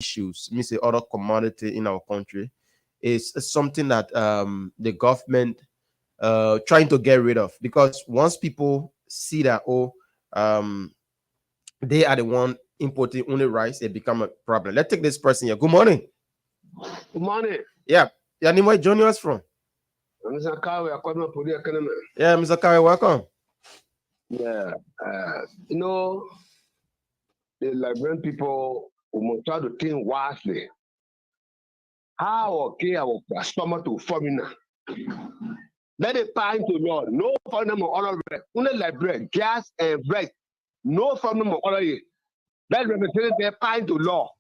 issues, means the other commodity in our country, is something that the government trying to get rid of, because once people see that, oh, um they are the one importing only rice, it become a problem. Let's take this person here. Good morning. Good morning. Yeah. Yeah, where joining us from? Mr. Kawe, I come up with the economy. Yeah, Mr. Kari, welcome. Yeah. You know, the Liberian people will try to think wisely. How okay our customer to foreigner? Let it find to law. No foreigner all of it. Only Liberian gas and bread. No foreigner all of it. Let represent their find to law.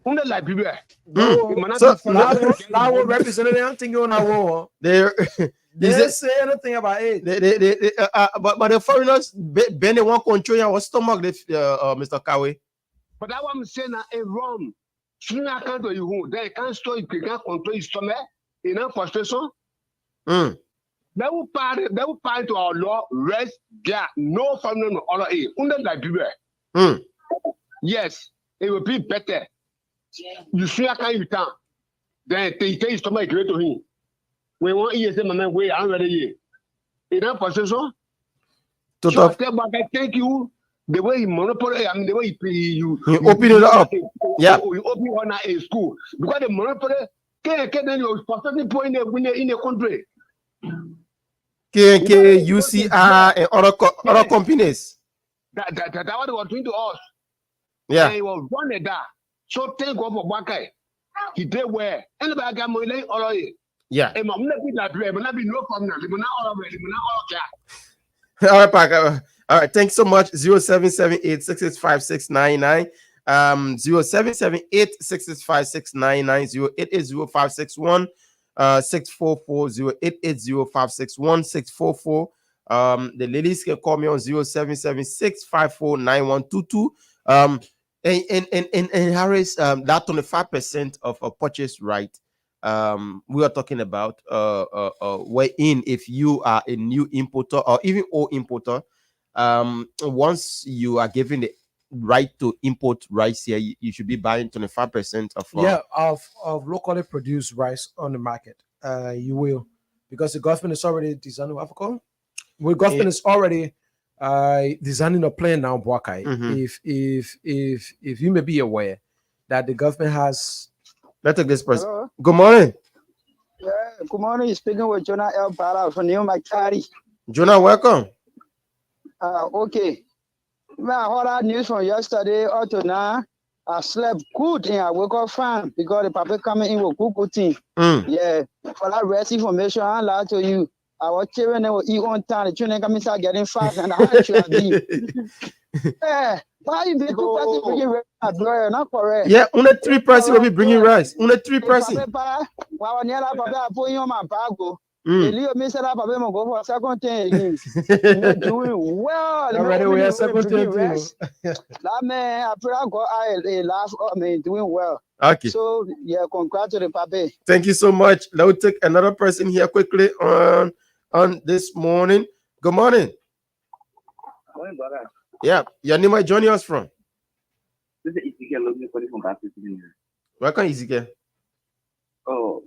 Only Liberia. So now what representative? I'm thinking on our they didn't say anything about it. But the foreigners bend they want control our stomach, Mr. Kawe. But that what I'm saying is wrong. Soon I can't do you. They can't store it, they can't control your stomach. Enough frustration. They will find to our law, rest, yeah, no foreigner all of it. Only Liberia. Yes, it will be better. You see, I can't return. Then they take stomach great to him. We want you to say, my man, wait, I'm ready. Enough position. So I thank you. The way you monopoly, I mean, the way you open it up. Yeah. You open one a school. Because the monopoly can't you specific point in the country. KNK, UCR, and other companies. That what they were doing to us. Yeah. And he was running that. So thank God for Bakai. He did where anybody got money all of it. Yeah. And I'm not be that way, but not be no problem. Not all of it, not all of that. All right, Parker. All right, thanks so much. 0778-665-699. 0778-665-699. 0880561 644 0880561 644. The ladies can call me on 0776-549122. And Harris, that 25% of a purchase right, we are talking about wherein if you are a new importer or even old importer, once you are given the right to import rice here, you should be buying 25% of locally produced rice on the market. You will, because the government is already designing Africa. The government is already designing a plan now, Boakai. If you may be aware that the government has. Let's take this person. Hello. Good morning. Yeah, good morning. You're speaking with Jonah L. Para from New Macari. Jonah, welcome. Okay. I heard that news from yesterday or to now. I slept good and I woke up fine because the papa coming in with good thing. Yeah. For that rest information, I lie to you. Our children will eat on time. The children come start getting fat, and I actually yeah. Why you be 2 person bringing rice? Not correct. Yeah, only 3 person will be bringing rice. Only 3 person. Wow, near that papa put on my bago. The Leo me said that papa mo go for second thing. You're doing well. Already we are second thing. That man, I pray I go. I laugh. I mean, doing well. Okay. So yeah, congrats to the papa. Thank you so much. Let's take another person here quickly on this morning. Good morning. Morning, brother. Yeah, your name is joining us from? This is Ezekiel looking for from Baptist. Welcome, Ezekiel. Oh,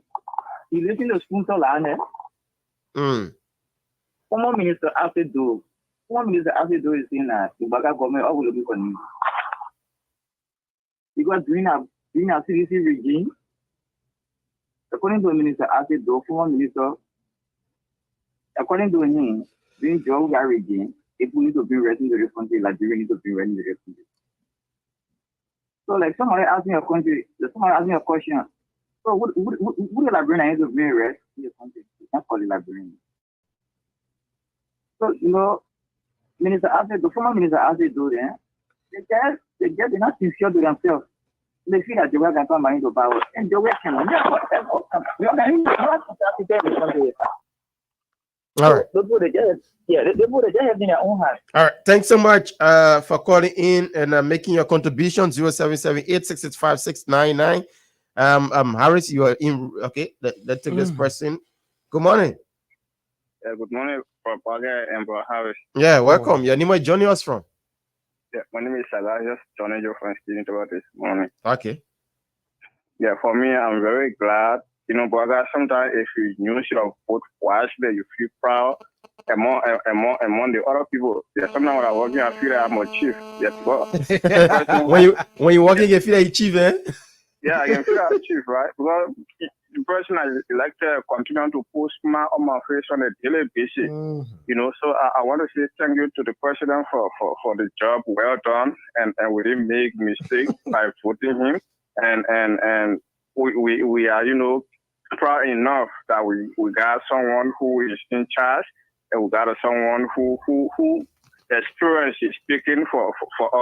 he lives in the school to land. Former Minister after do is saying that the Baga government will be for me. Because during our CDC regime, according to the Minister after do, former Minister, according to him, during Joe regime, people need to be ready to the country, like Liberia need to be ready to the country. So, like somebody asked me a question. So, would the Liberian need to bring rest in the country? You can't call it Liberian. So, you know, the former minister asked to do that. They're not sincere to themselves. They feel that the world can come into power, and the world can. All right. They put it in their own hands. All right. Thanks so much for calling in and making your contribution. 0778-665-699. Harris, you are in. Okay, let's take this person. Good morning. Yeah, good morning, Papa and Bro Harris. Yeah, welcome. Your name is joining us from? Yeah, my name is Elijah Johnny Joe from student about this morning. Okay. Yeah, for me, I'm very glad. You know, but sometimes if you use your vote wisely, you feel proud among the other people. Yeah, sometimes when I'm working, I feel like I'm a chief. Yeah, when you're working, you feel like a chief, eh? Yeah, I can feel like a chief, right? Because the person I elected continue to post my on my face on a daily basis. You know, so I want to say thank you to the president for the job well done, and we didn't make mistakes by voting him, and we are, you know, proud enough that we got someone who is in charge, and we got someone who experience is speaking for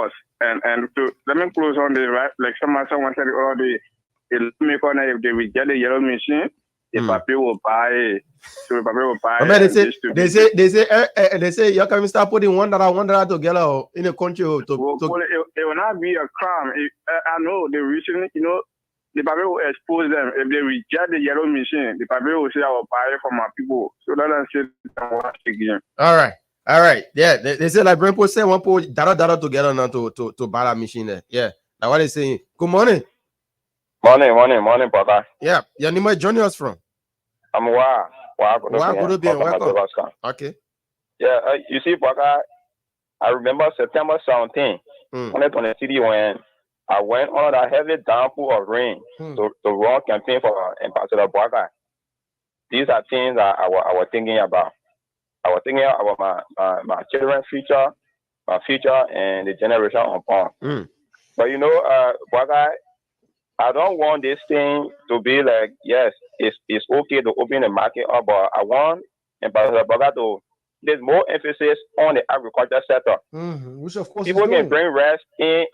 us. And to let me close on the right, like someone said already, if they will get the yellow machine, the papi will buy it. So the papi will buy it. They say you can start putting $1 together in a country it will not be a crime. I know the reason, you know, the papi will expose them. If they reject the yellow machine, the papi will say I will buy it for my people. So that's it again. All right. Yeah, they say like Brempo said one put data together now to buy that machine there. Yeah, that's what they're saying. Good morning. Morning, brother. Yeah, your name is joining us from? I'm welcome. Okay. Yeah, you see, brother, I remember September 17, 2023 when I went under that heavy downpour of rain to run campaign for Ambassador Brother. These are things that I was thinking about. I was thinking about my children's future, my future, and the generation unborn. But you know, brother, I don't want this thing to be like, yes, it's okay to open the market up, but I want Ambassador Brother to place more emphasis on the agriculture sector. Which of course people can bring rice in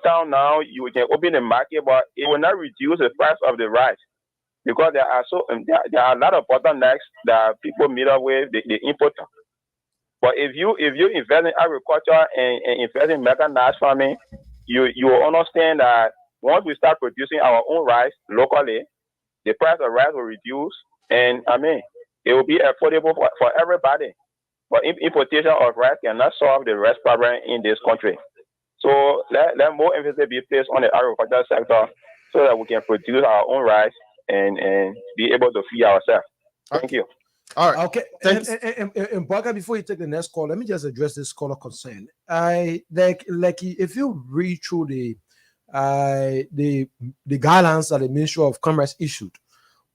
town now. You can open the market, but it will not reduce the price of the rice. Because there are a lot of bottlenecks that people meet up with the importer. But if you invest in agriculture and invest in mechanized farming, you will understand that once we start producing our own rice locally, the price of rice will reduce, and I mean it will be affordable for everybody. But importation of rice cannot solve the rice problem in this country. So let more emphasis be placed on the agriculture sector so that we can produce our own rice and be able to feed ourselves. Thank you. All right. Okay. Thanks. And Baka, before you take the next call, let me just address this caller concern. I like if you read through the guidelines that the Ministry of Commerce issued,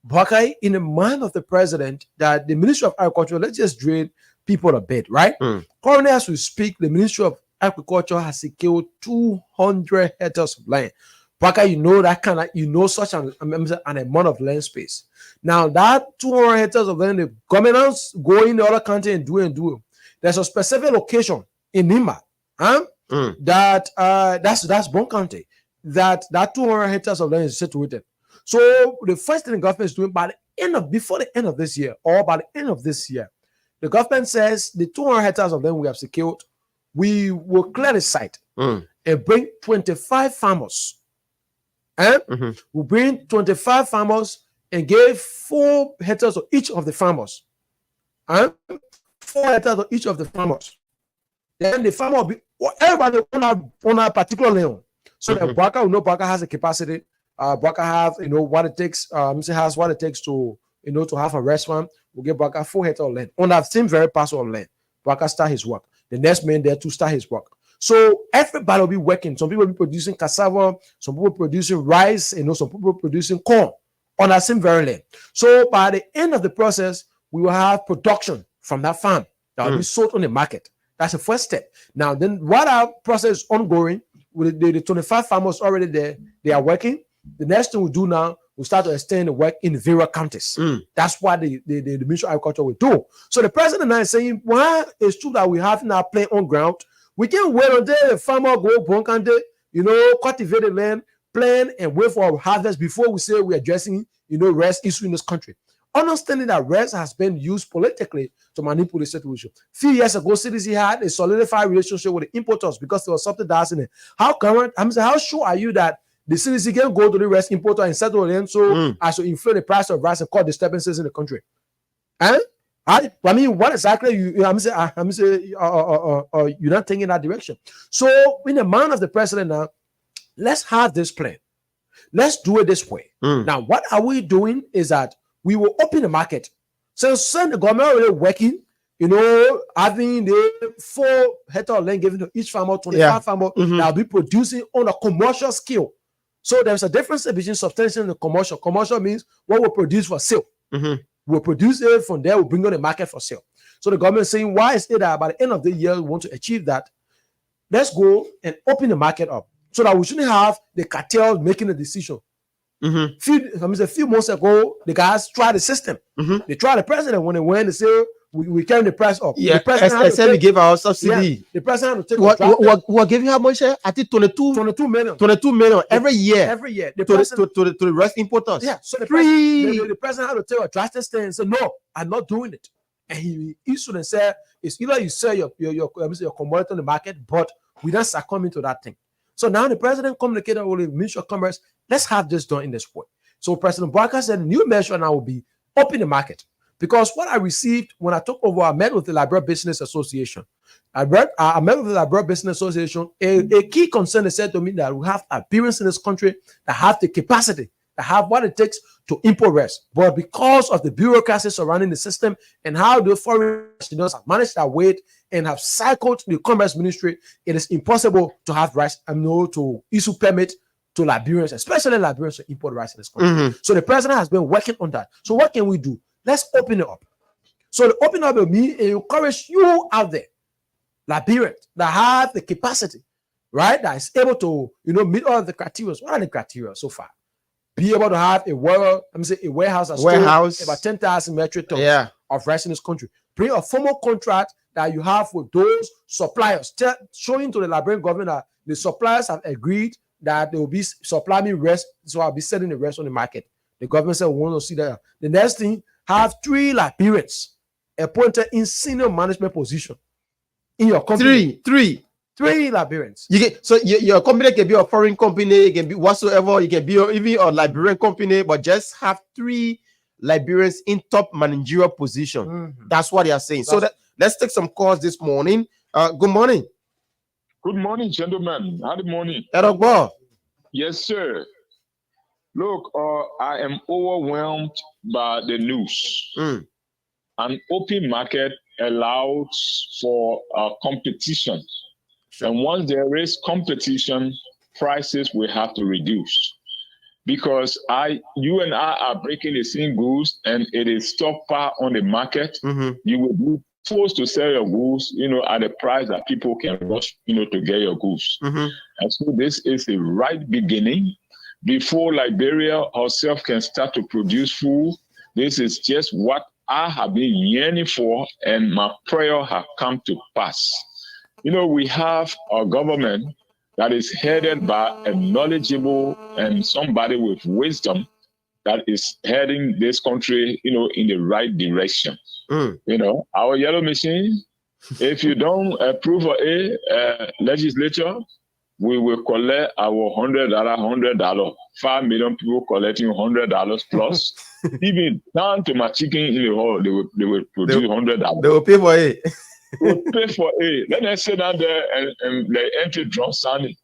Baka, in the mind of the president, that the Ministry of Agriculture, let's just drill people a bit, right? Currently, as we speak, the Ministry of Agriculture has secured 200 hectares of land. Baka, you know that kind of, you know, such an amount of land space. Now that 200 hectares of land, the governments go in the other country and do. There's a specific location in Nima, that's Bon County. That 200 hectares of land is situated. So the first thing the government is doing before the end of this year, or by the end of this year, the government says the 200 hectares of land we have secured, we will clear the site and bring 25 farmers. We'll bring 25 farmers and give 4 hectares of each of the farmers. 4 hectares of each of the farmers. Then the farmer will be everybody on a particular land. So that Baka will know Baka has a capacity. Baka have, you know, what it takes. Has what it takes to, you know, to have a restaurant. We'll give Baka 4 hectares of land on that same very parcel of land. Baka start his work. The next man there to start his work. So everybody will be working. Some people will be producing cassava, some people producing rice, you know, some people producing corn on that same very land. So by the end of the process, we will have production from that farm that will be sold on the market. That's the first step. Now, then what our process is ongoing, with the 25 farmers already there, they are working. The next thing we do now, we start to extend the work in various counties. That's what the Ministry of Agriculture will do. So the president now is saying, well, it's true that we have now play on ground. We can wait until the farmer go Bon County, you know, cultivate the land, plan and wait for our harvest before we say we're addressing, you know, rice issue in this country. Understanding that rice has been used politically to manipulate the situation. A few years ago, CDC had a solidified relationship with the importers because there was subsidizing it. How sure are you that the CDC can go to the rice importer and settle them so as to inflate the price of rice and cause disturbances in the country? I mean, what exactly you're not thinking that direction. So in the mind of the president now, let's have this plan. Let's do it this way. Now, what are we doing is that we will open the market. So the government already working, having the 4 hectare of land given to each farmer, 25 farmer that will be producing on a commercial scale. So there's a difference between substantial and commercial. Commercial means what we produce for sale. We'll produce it from there, we'll bring on the market for sale. So the government is saying, why is it that by the end of the year we want to achieve that? Let's go and open the market up so that we shouldn't have the cartel making a decision. A few months ago, the guys tried the system. They tried the president when they went and say we carry the price up. Yeah, the president said we gave our subsidy. Yeah, the president had to take we're giving how much? I think 22 million every year. Every year. To the rice importers. Yeah, so the president had to take a drastic stand and say, no, I'm not doing it. And he issued and said, it's either you sell your commodity on the market, but we don't succumb into that thing. So now the president communicated with the Ministry of Commerce, let's have this done in this way. So President Barker said, new measure now will be open the market. Because what I received when I took over, I met with the Liberia Business Association. I met with the Liberia Business Association. A key concern, they said to me that we have Liberians in this country that have the capacity, that have what it takes to import rice. But because of the bureaucracy surrounding the system and how the foreign have managed their weight and have cycled the Commerce Ministry, it is impossible to have rice to issue permit to Liberians, especially Liberians, to import rice in this country. So the president has been working on that. So what can we do? Let's open it up. So the open up will mean encourage you out there, Liberians, that have the capacity, right? That is able to, meet all of the criteria. What are the criteria so far? Be able to have a warehouse about 10,000 metric tons of rice in this country. Bring a formal contract that you have with those suppliers, showing to the Liberian government that the suppliers have agreed that they will be supplying rice, so I'll be selling the rest on the market. The government said we want to see that. The next thing, have 3 Liberians appointed in senior management position in your company. 3 Liberians. Your company can be a foreign company, it can be whatsoever, it can be even a Liberian company, but just have 3 Liberians in top managerial position. That's what they are saying. So let's take some calls this morning. Good morning. Good morning, gentlemen. Good morning. Yes, sir. Look, I am overwhelmed by the news. An open market allows for competition. And once there is competition, prices will have to reduce. Because you and I are breaking the same goods and it is stockpiled on the market, you will be forced to sell your goods, at a price that people can rush, to get your goods. And so this is the right beginning. Before Liberia herself can start to produce food, this is just what I have been yearning for, and my prayer has come to pass. We have a government that is headed by a knowledgeable and somebody with wisdom that is heading this country, in the right direction. Our yellow machine, if you don't approve of a legislature, we will collect our $100. 5 million people collecting $100 plus. Even down to my chicken in the hall, they will produce $100. They will pay for it. They will pay for it. Let them sit down there and they enter drum sounding.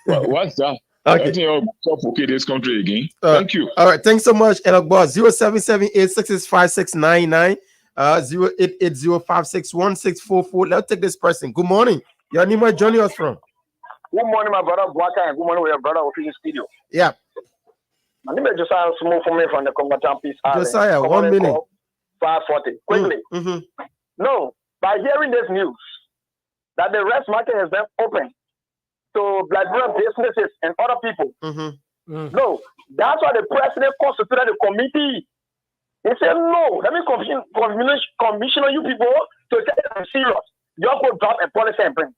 What's that? Okay. I think you'll suffocate this country again. Thank you. All right. Thanks so much, Elokbo. 0778665699. 0880561644. Let's take this person. Good morning. Your name is joining us from. Good morning, my brother Buaka, and good morning, your brother of the studio. Yeah. My name is Josiah Small for me from the Combatant Peace Army. Josiah, 1 minute. 540. Quickly. No, by hearing this news that the rice market has been open to Liberian businesses and other people. No, that's why the president constituted the committee. He said, no, let me commission you people to take them serious. You have to drop a policy and bring.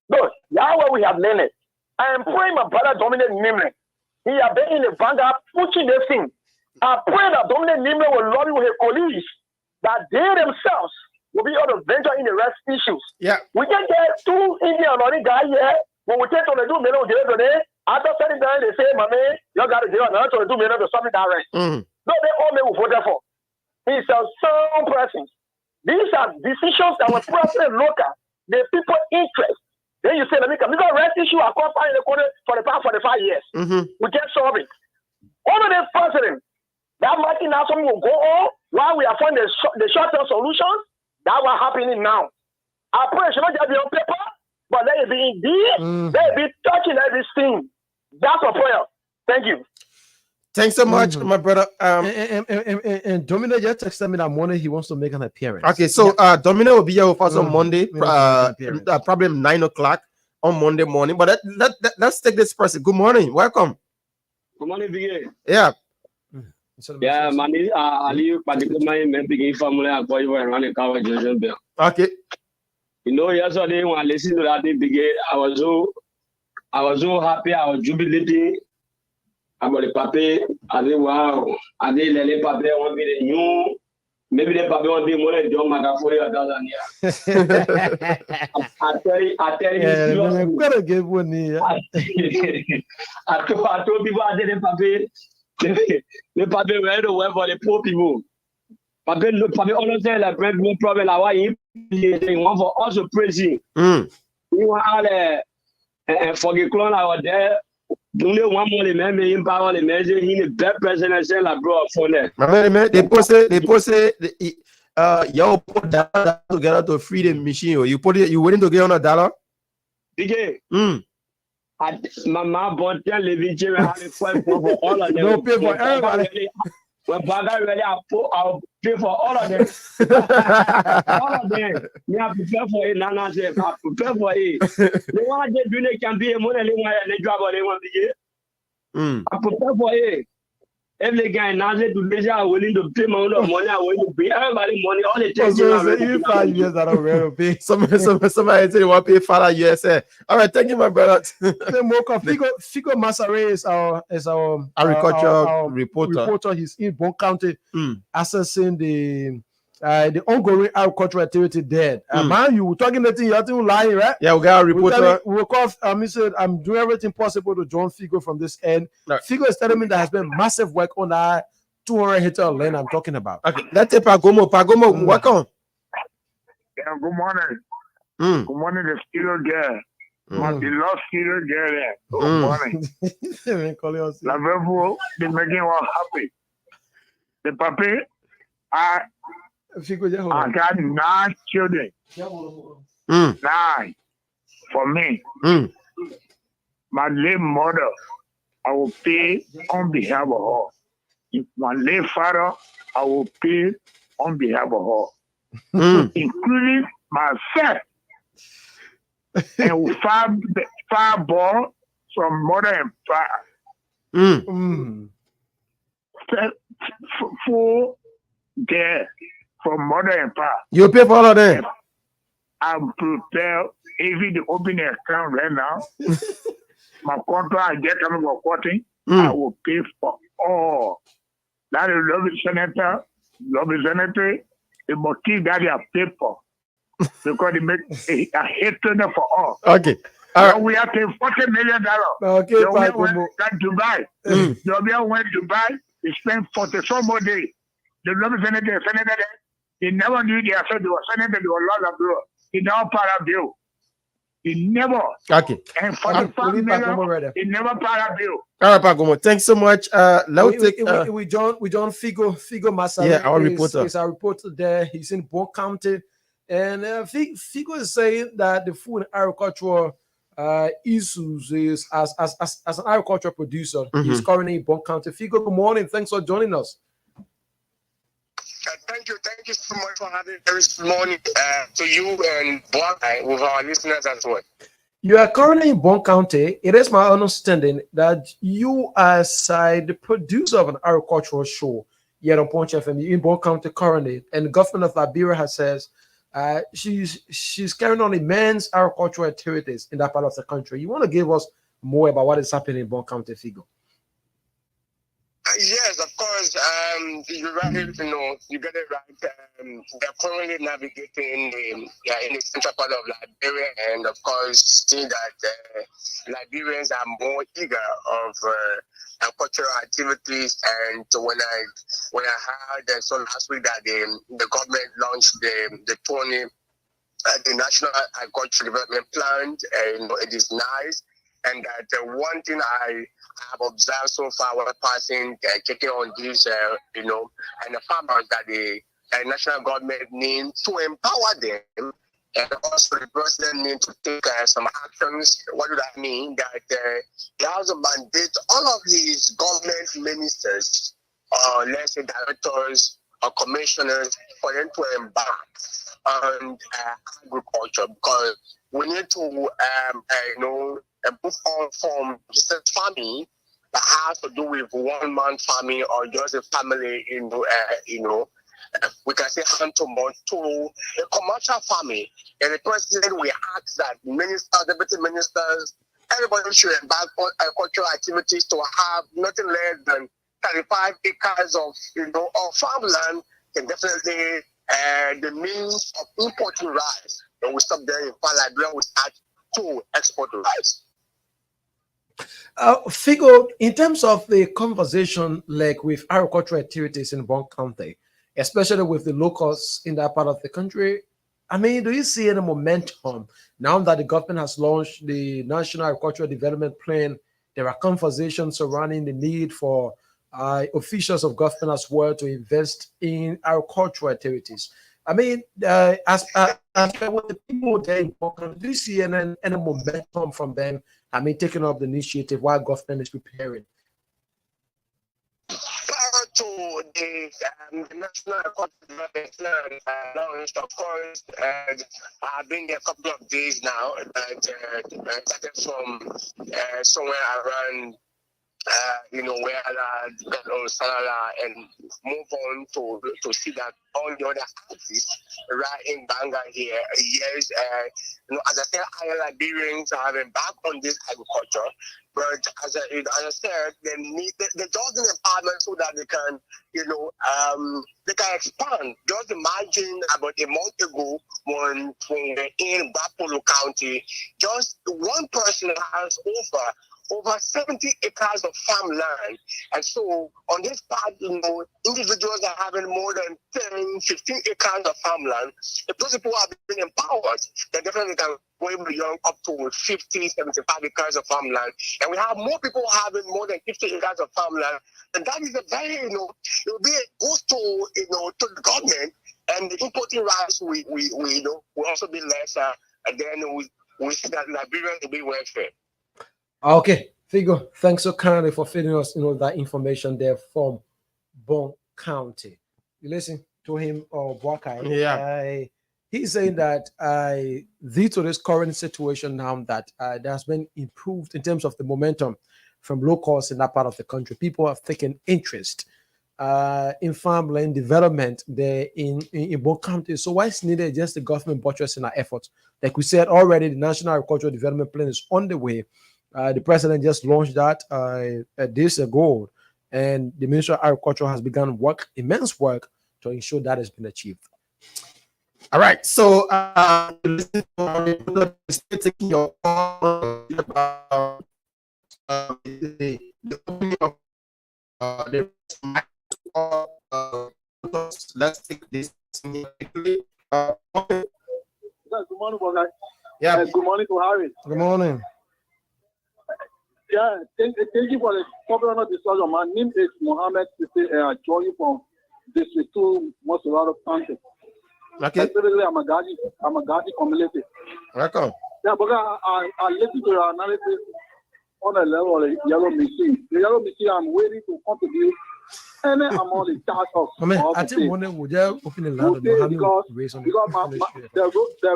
No, that's what we have learned. I am praying my brother Dominic Nimle. He has been in the vanguard pushing this thing. I pray that Dominic Nimle will lobby with his colleagues that they themselves will be able to venture in the rest issues. Yeah. We can get 2 Indian guys here. When we take on the 2 million, after sitting down, they say, my man, you got to give another 2 million to something that rest. No, they all may vote for. He's a sound person. These are decisions that were president local. The people interest. Then you say, let me come. Because rest issue are caused in the corner for the past 45 years. We can't solve it. One of the presidents, that market now some will go on while we are finding the short-term solutions. That was happening now. I pray it should not just be on paper, but let it be indeed. Let it be touching everything. That's a prayer. Thank you. Thanks so much, my brother. And Domino just texted me that morning he wants to make an appearance. Okay, so Domino will be here with us on Monday, probably 9 o'clock on Monday morning. But let's take this person. Good morning. Welcome. Good morning, Biggie. Yeah. Yeah, my name is Ali. Okay. You know, yesterday when I listened to that Biggie, I was so happy. I was jubilating about the paper. I said, wow. I did let the paper want to be the new. Maybe the paper want to be more than John McAfee or Tanzania. I tell you, I'm gonna give one here. I told people I did the paper. The paper were to work for the poor people. Paper always say like no problem. Like why you want for us to praise him. We want all the forget clone out there. Only one more man in power. The man he the best president say like bro for that. Man, they posted y'all put $1 together to free the machine. You willing to get on $1? Biggie. My mom bought 10 living children for all of them. No pay for everybody. When Baga ready, I'll pay for all of them. All of them. Me, I prepare for it. Nana say, I prepare for it. They want to do the campaign. Money, they want to get. I prepare for it. Every guy now say to measure are willing to pay my own money. I willing to pay everybody money. All the time. Even 5 years I don't really pay. Somebody say they want to pay Father USA. All right, thank you, my brother. Figo Masare is our agriculture reporter. He's in Bon County, assessing the ongoing agricultural activity there. Man, you were talking that thing, you're lying, right? Yeah, we got a reporter. He said, I'm doing everything possible to join Figo from this end. No. Figo is telling me there has been massive work on that 200 hectare land I'm talking about. Okay, let's take Pagomo. Pagomo, welcome. Yeah, good morning. Good morning, the studio girl. My beloved studio girl there. Good morning. Lavevo, they're making one happy. The papi, I got 9 children. 9 for me. My late mother, I will pay on behalf of her. My late father, I will pay on behalf of her, including myself. And 5 boys from mother and father. 4 there. From mother and father. You pay for all of them? I'm prepared. Even the open account right now, my contract I get coming for 14, I will pay for all. That is Senator, the motive that they have paid for. Because they make a hatred for all. Okay. So we have to $40 million. Okay, Dubai. The went to Dubai, he spent 44 more days. The Senator, he never knew they said they were senator, they were lot of bro. He never part of bill. He never. Okay. And for the family, he never part of bill. All right, Pagomo. Thanks so much. We John Figo Masari. Yeah, our reporter. Is our reporter there. He's in Bon County. And Figo is saying that the food and agricultural issues is as an agricultural producer, he's currently in Bon County. Figo, good morning. Thanks for joining us. Thank you so much for having this morning to you and Bon with our listeners as well. You are currently in Bon County. It is my understanding that you are the producer of an agricultural show here on Punch FM in Bon County currently, and the government of Liberia has says she's carrying on immense agricultural activities in that part of the country. You want to give us more about what is happening in Bon County, Figo? Yes, of course. You're right. You get it right. They're currently navigating in the central part of Liberia, and of course, seeing that Liberians are more eager of agricultural activities. And so when I heard so last week that the government launched the National Agricultural Development Plan, and it is nice. And that one thing I've observed so far while passing, checking on this, and the farmers that the national government needs to empower them, and also the president needs to take some actions. What do that mean? That he has to mandate all of these government ministers, let's say directors or commissioners, for them to embark on agriculture, because we need to, move on from just a farming that has to do with one-man farming or just a family, we can say hand to mouth, to a commercial farming. And the president will ask that ministers, deputy ministers, everybody should embark on agricultural activities to have nothing less than 35 acres of farmland, and definitely the means of importing rice. And we stop there. In fact, Liberia will start to export rice. Figo, in terms of the conversation like with agricultural activities in Bon County, especially with the locals in that part of the country, I mean, do you see any momentum now that the government has launched the National Agricultural Development Plan? There are conversations surrounding the need for officials of government as well to invest in agricultural activities. I mean, as with the people there in Bon County, do you see any momentum from them? I mean, taking up the initiative while government is preparing? Prior to the National Agricultural Development Plan launched, of course, I've been there a couple of days now, started from somewhere around where Salala, and move on to see that all the other artists right in Banga here. Yes, as I said, Liberians have embarked on this agriculture, but as I said, they just an empowerment so that they can, they can expand. Just imagine about a month ago when we're in Bapolo County, just one person has over 70 acres of farmland. And so on this part, individuals are having more than 10, 15 acres of farmland. If those people have been empowered, they definitely can go beyond up to 50, 75 acres of farmland. And we have more people having more than 50 acres of farmland. And that is a very, it will be a boost to the government, and the importing rice will also be lesser. And then we see that Liberia will be welfare. Okay, Figo, thanks so kindly for feeding us, that information there from Bon County. You listen to him, Boakai. Yeah. He's saying that due to this current situation now, that there has been improved in terms of the momentum from locals in that part of the country. People have taken interest in farmland development there in Bon County. So why is needed just the government buttressing our efforts? Like we said already, the National Agricultural Development Plan is on the way. The president just launched that days ago, and the Ministry of Agriculture has begun immense work to ensure that has been achieved. All right, so taking your about the opening of the let's take this quickly. Good morning, guys. Yeah. Good morning to Harry. Good morning. Yeah, thank you for the popular discussion. My name is Mohammed Sisi, and I join you from District 2, Mosolado County. Okay. Specifically, I'm a Gadi community. Welcome. Yeah, but I listen to your analysis on the level of the yellow machine. The yellow machine, I'm waiting to contribute any amount in charge of. I think one day we'll just open the land because the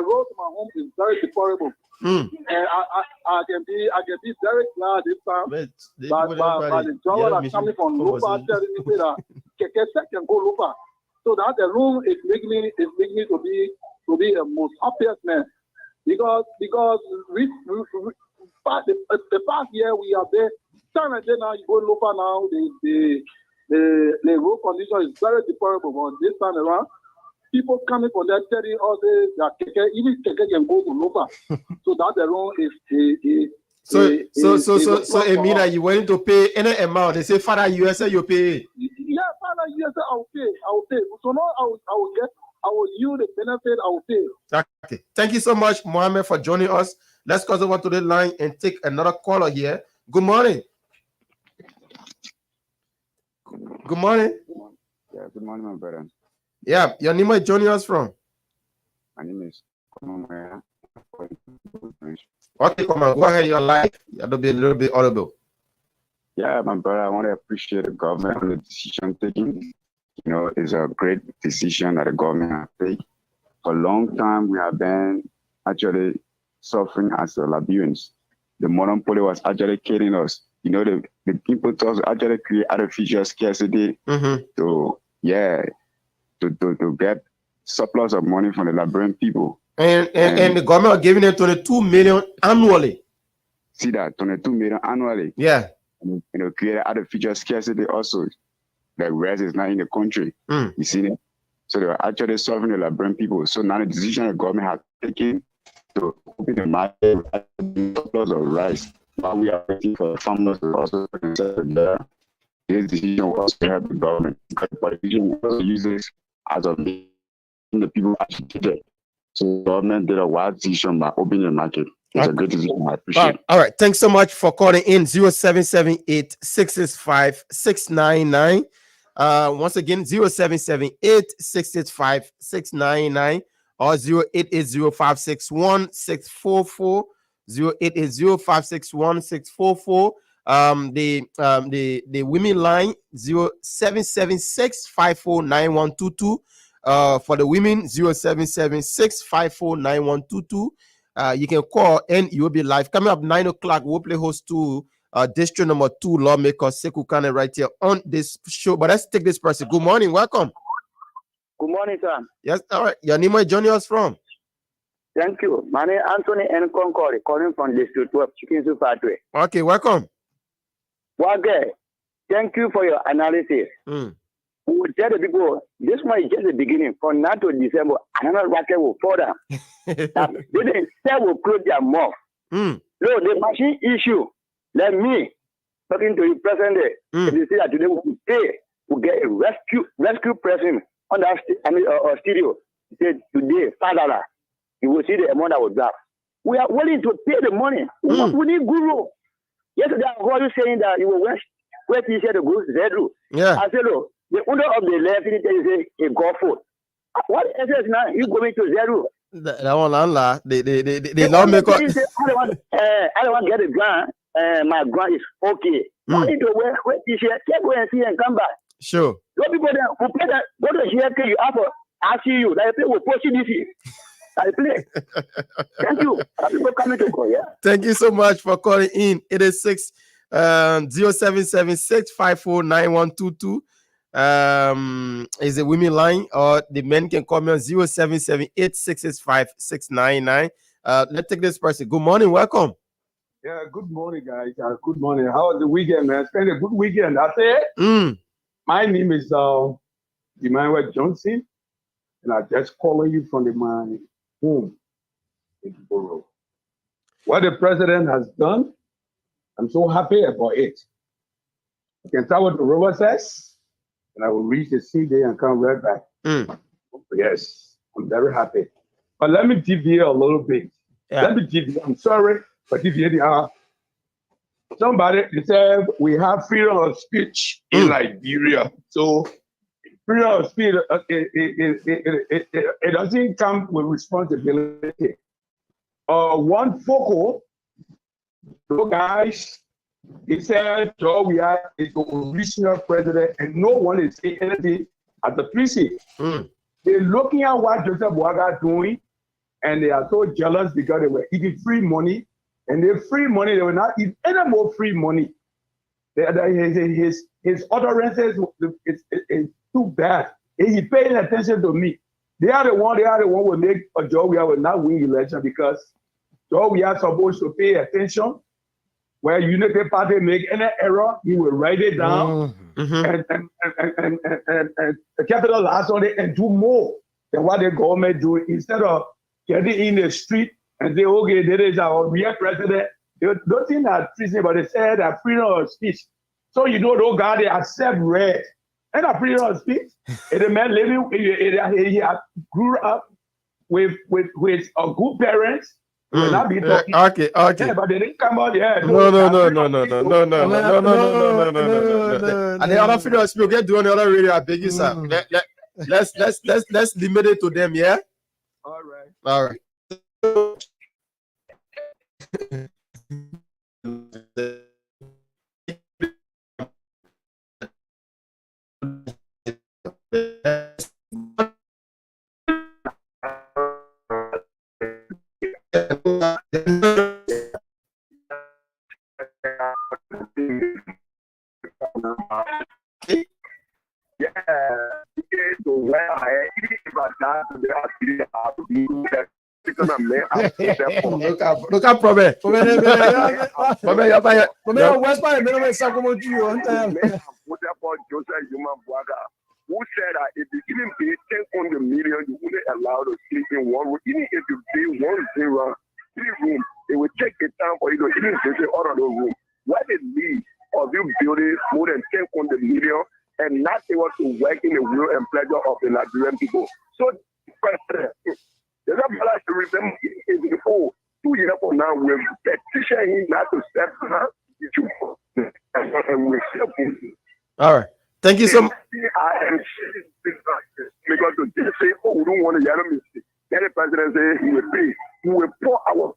road to my home is very deplorable. And I can be very glad this time by the driver that's coming from Lupa telling me that Kekese can go Lupa. So that the room is making me to be a most happiest man. Because the past year we are there. Time and then now you go Lupa now, the road condition is very deplorable. But this time around, people coming from there telling us that even Keke can go to Lupa. So that the road is So Emina, you willing to pay any amount? They say, Father USA, you pay. Yeah, Father USA, I will pay. So now I will use the benefit, I will pay. Okay. Thank you so much, Mohammed, for joining us. Let's cross over to the line and take another caller here. Good morning. Good morning. Yeah, good morning, my brother. Yeah, your name is joining us from? My name is Okay, come on, go ahead, you're live. That'll be a little bit audible. Yeah, my brother, I want to appreciate the government on the decision taking. You know, it's a great decision that the government has taken. For a long time, we have been actually suffering as Liberians. The monopoly was actually killing us. You know, the people actually create artificial scarcity to get surplus of money from the Liberian people. And the government are giving them 22 million annually. See that, 22 million annually. Yeah. You know, create artificial scarcity also. The rest is not in the country. You see it? So they are actually solving the Liberian people. So now the decision the government has taken to open the market with surplus of rice, while we are waiting for the farmers to also consider that this decision will also help the government, because the politician will also use this as a means the people agitated. So the government did a wild decision by opening the market. It's a great decision. I appreciate it. All right. Thanks so much for calling in. 0778-665-699. Once again, 0778-665-699 or 0880-561-644. 0880-561-644. The women line 0776-549122. For the women, 0776-549122. You can call and you will be live. Coming up 9 o'clock, we'll play host to district number 2 lawmaker Sekou Kane right here on this show. But let's take this person. Good morning, welcome. Good morning, sir. Yes, all right. Your name is joining us from? Thank you. My name is Anthony N. Concord, calling from District 12, Chicken Soup Factory. Okay, welcome. Okay, thank you for your analysis. We will tell the people this one is just the beginning. From now to December, another racket will fall down. They will close their mouth. No, the machine issue. Let me talking to you presently. They say that today we get a rescue person on that studio. He said today, $5. You will see the amount that will drop. We are willing to pay the money. We need guru. Yesterday I heard you saying that you will where T-shirt to go Zedru. Yeah. I said, look, the owner of the left, he say a golf food. What is it now? You going to Zedru? That one, Allah. They now make up. I don't want to get a grant. My grant is okay. You need to wear T-shirt. Go and see and come back. Sure. Those people that who play that, go to here, you have I see you. Like people push this. I play. Thank you. People coming to call, yeah. Thank you so much for calling in. It is 0776-549122. Is a women line, or the men can call me on 0778-665-699. Let's take this person. Good morning, welcome. Yeah, good morning, guys. Good morning. How was the weekend, man? Spend a good weekend. That's it. My name is Emmanuel Johnson, and I'm just calling you from my home in Borough. What the president has done, I'm so happy about it. I can tell what the rover says, and I will reach the CD and come right back. Yes, I'm very happy. But let me deviate a little bit. Yeah. Let me deviate. I'm sorry, but deviate. Somebody said we have freedom of speech in Liberia. So freedom of speech, it doesn't come with responsibility. One focal, so guys, he said Joe Weah is the original president, and no one is saying anything at the precinct. They're looking at what Joseph Boaga doing, and they are so jealous because they were eating free money, and the free money, they will not eat any more free money. His utterances is too bad. He paying attention to me. They are the one who will make Joe Weah will not win election, because Joe Weah supposed to pay attention. Where Unity Party make any error, he will write it down and capitalize on it and do more than what the government do. Instead of getting in the street and say, okay, there is our real president. They don't think that treason, but they said that freedom of speech. So you know, those guys, they accept red. And a freedom of speech. And the man living, he grew up with good parents, Okay. Yeah, but they didn't come out yet. No. And the other videos we get doing the other radio. I beg you, sir. Let's limit it to them. Yeah. All right. Look at problem. Who said that if you even pay 10 million, you wouldn't allow to sleep in one room. Even if you pay 1 0, 3 rooms, it will take the time for you to even visit all of those rooms. What is the of you building more than 10 million and not able to work in the will and pleasure of the Nigerian people? So, President, there's a balance to remember is before 2 years from now, we'll petition him not to step down. And we'll step in. All right. Thank you so much. I am because to just say, oh, we don't want to yellow mistake. Then the president say he will pay. We will pour our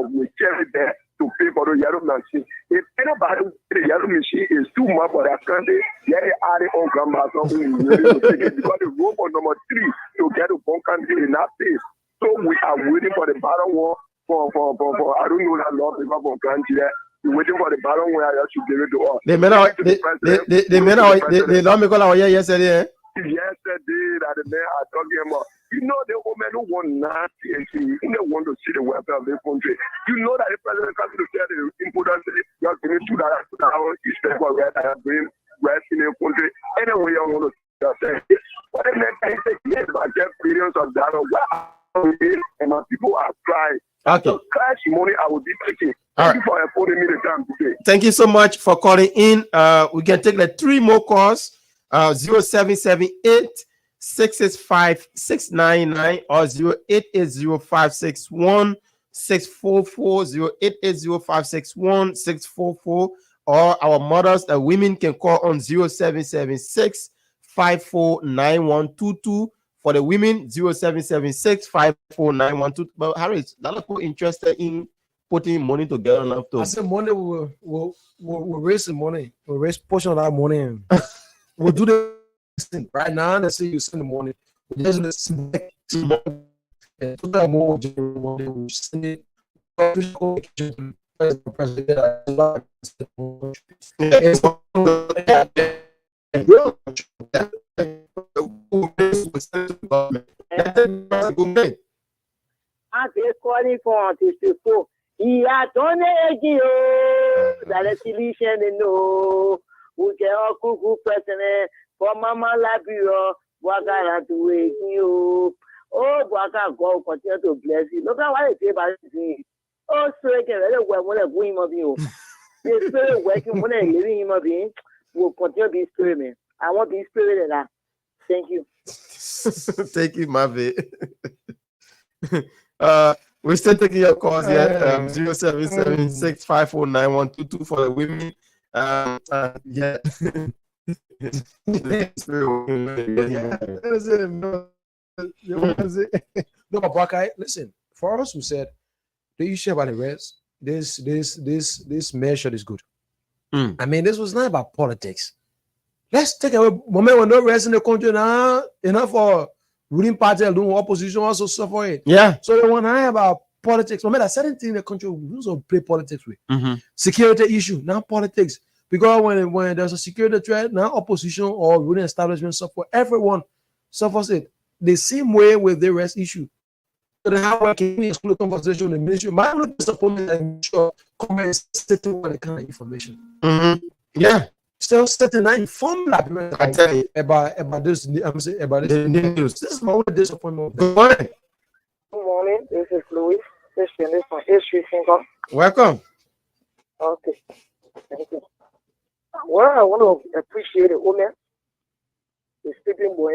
we carry that to pay for the yellow machine. If anybody the yellow machine is too much for that country, yeah, they are the own grandma something because the robot number 3 to get to one country in that place. So we are waiting for the bottom war for I don't know that lot of people from country. Waiting for the bottom where I should give it to us. They don't make all our yesterday. Yesterday that the men are talking about. You know the women who want nasty and they want to see the welfare of the country. You know that the president comes to tell the important you are giving $2 you spend for red and bring red in the country. Anyway, I want to say what the men can say yes, I get billions of dollars. And my people are crying. Okay. So cash money I will be taking. Thank you for affording me the time today. Thank you so much for calling in. We can take like 3 more calls. 0778 665 699 or 0880 644 0880 644 or our mothers and women can call on 0776 549122. For the women, 0776 549122. But Harris, a lot of people interested in putting money together now too. I said money we'll raise the money. We'll raise portion of that money. We'll do the right now. Let's say you send the money. We just listen and put that more money. We send it. Ìyá tó ní èjì o, dàlẹ́ tí bí iṣẹ́ nínú o, ùjẹ́ ọkùnkùn pẹ̀sẹ̀rẹ̀ for mama labiro, Bwakara to èjì o. Oh, Bwaka God continue to bless you. Look at what they say about it. Oh, so again, let it work when they're going of you. The spirit working when they're living in my being will continue to be spirit, man. I want to be spirit in that. Thank you. Thank you, Mavi. We're still taking your calls here. 0776 549122 for the women. Yeah. No, but Buckeye, listen, for us who said the issue about the rest, this measure is good. I mean, this was not about politics. Let's take away moment when no rest in the country now, enough for ruling party alone, opposition also suffer it. Yeah. So when I about politics, no matter certain thing in the country, we also play politics with. Security issue, now politics. Because when there's a security threat, now opposition or ruling establishment suffer, everyone suffers it. The same way with the rest issue. So then how can we exclude conversation in the ministry? My only disappointment and sure comments certain kind of information. Yeah. Still certain informed about this. I'm saying about this news. This is my only disappointment. Good morning. Good morning. This is Louis. This is my history thinker. Welcome. Okay. Thank you. Well, I want to appreciate the woman, the sleeping boy,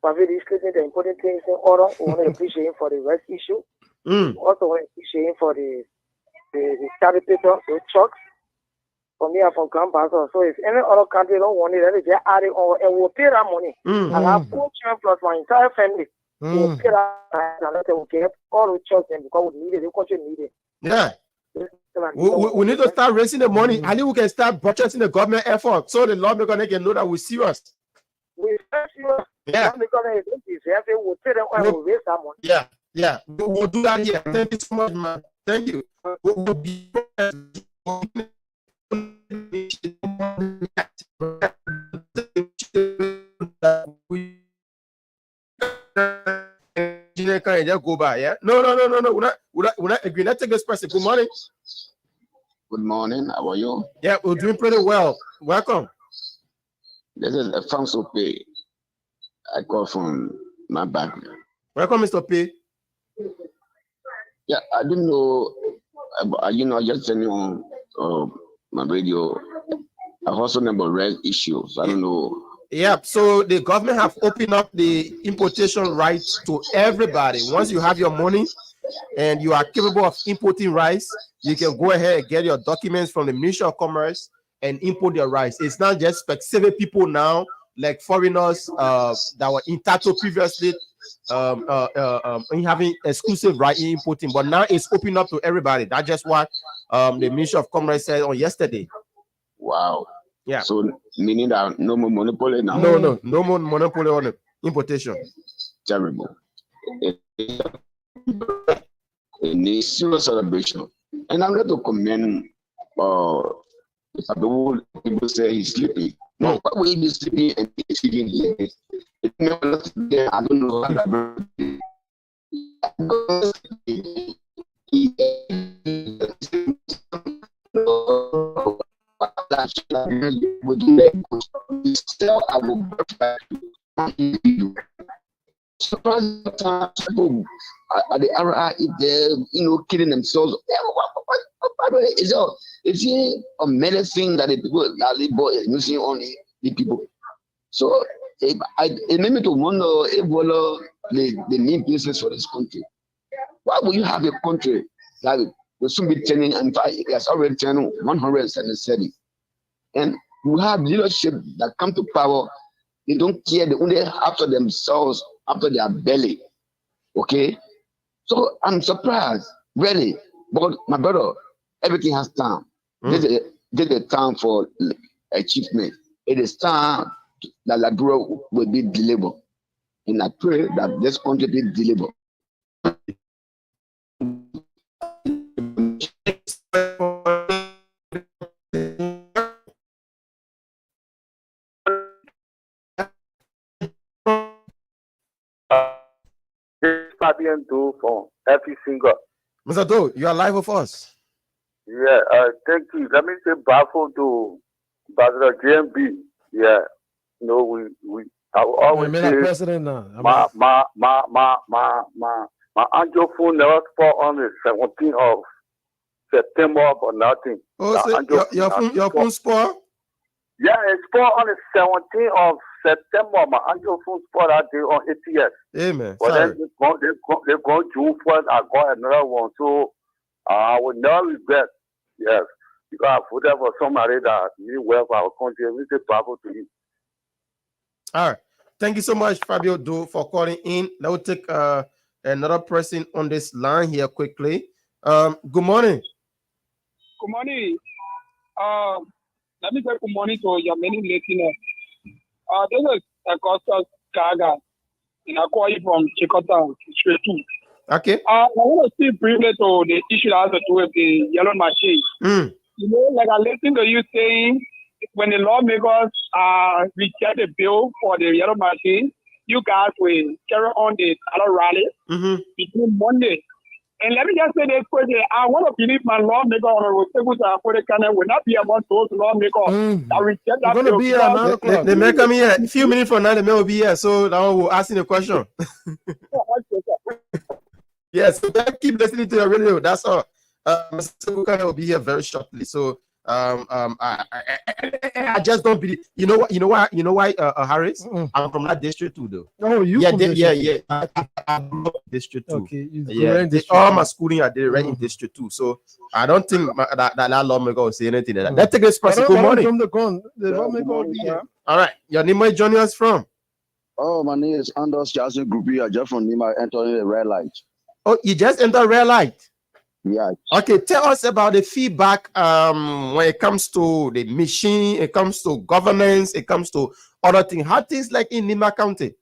Pavidi is the important things in order. We want to appreciate him for the rest issue. Also want to appreciate him for the charity paper, the trucks. For me, I'm from Grand Bazaar. So if any other country don't want it, then they just add it on and we'll pay that money. And I have 4 children plus my entire family. We'll pay that and let them get all the trucks and because we need it, the country need it. Yeah. We need to start raising the money. I think we can start budgeting the government effort so the lawmakers can know that we're serious. We're serious. Yeah. We'll pay them and we'll raise that money. Yeah. We'll do that here. Thank you so much, man. Thank you. We'll be just go by, yeah. No. We're not agreeing. Let's take this person. Good morning. Good morning. How are you? Yeah, we're doing pretty well. Welcome. This is Alfonso P. I call from my back. Welcome, Mr. P. Yeah, I didn't know. I just sent you on my radio. I also remember red issues. I don't know. Yeah, so the government have opened up the importation rights to everybody. Once you have your money and you are capable of importing rice, you can go ahead and get your documents from the Ministry of Commerce and import your rice. It's not just specific people now, like foreigners that were entitled previously in having exclusive right in importing, but now it's open up to everybody. That's just what the Ministry of Commerce said on yesterday. Wow. Yeah. So meaning that no more monopoly now. No more monopoly on the importation. Terrible. A serious celebration, and I'm going to commend. People say he's sleeping. No, why would he be sleeping and be sleeping here? I don't know. I will surprise people at the RI if they're killing themselves. Is it a medicine that the people that labor is using on the people? So it made me to wonder if the main business for this country. Why would you have a country that will soon be turning, and it has already turned 170? And you have leadership that come to power, they don't care, they only after themselves, after their belly. Okay? So I'm surprised, really. But my brother, everything has time. This is a time for achievement. It is time that Liberia will be delivered. And I pray that this country be delivered. Fabian Do from every single. Mr. Do, you are live with us. Yeah, thank you. Let me say baffle to Ambassador JMB. Yeah, you know, I always say president now. my angel phone never fall on the 17th of September or nothing. Oh, so your phone spoiled? Yeah, it spoiled on the 17th of September. My angel phone spoiled that day on ATS. Amen. But then they go June 1st, I got another one. So I would never regret. Yes. Because I voted for somebody that need well for our country. We say bravo to you. All right. Thank you so much, Fabio Do, for calling in. Let me take another person on this line here quickly. Good morning. Good morning. Let me say good morning to your many listeners. This is Augustus Gaga, and I call you from Chicota, straight 2. Okay. I want to speak briefly to the issue that has to do with the yellow machine. You know, like I listened to you saying, when the lawmakers reject the bill for the yellow machine, you guys will carry on the other rally between Monday. And let me just say this quickly. I want to believe my lawmaker or will not be among those lawmakers that reject that bill. Going to be here 9 o'clock. They may come here. A few minutes from now, they may be here. So now we'll ask you a question. Yes, so keep listening to your radio. That's all. Mr. Bukane will be here very shortly. So I just don't believe. You know why, Harris? I'm from that district too, though. Oh, you? Yeah, I grew up in district too. Okay, all my schooling I did right in district too. So I don't think that lawmaker will say anything like that. Let's take this person. Good morning. All right, your name, where you joining us from? Oh, my name is Anders Jackson Groupie. I just from Nima entering the red light. Oh, you just entered red light? Yeah. Okay, tell us about the feedback when it comes to the machine, it comes to governance, it comes to other things. How things like in Nima County?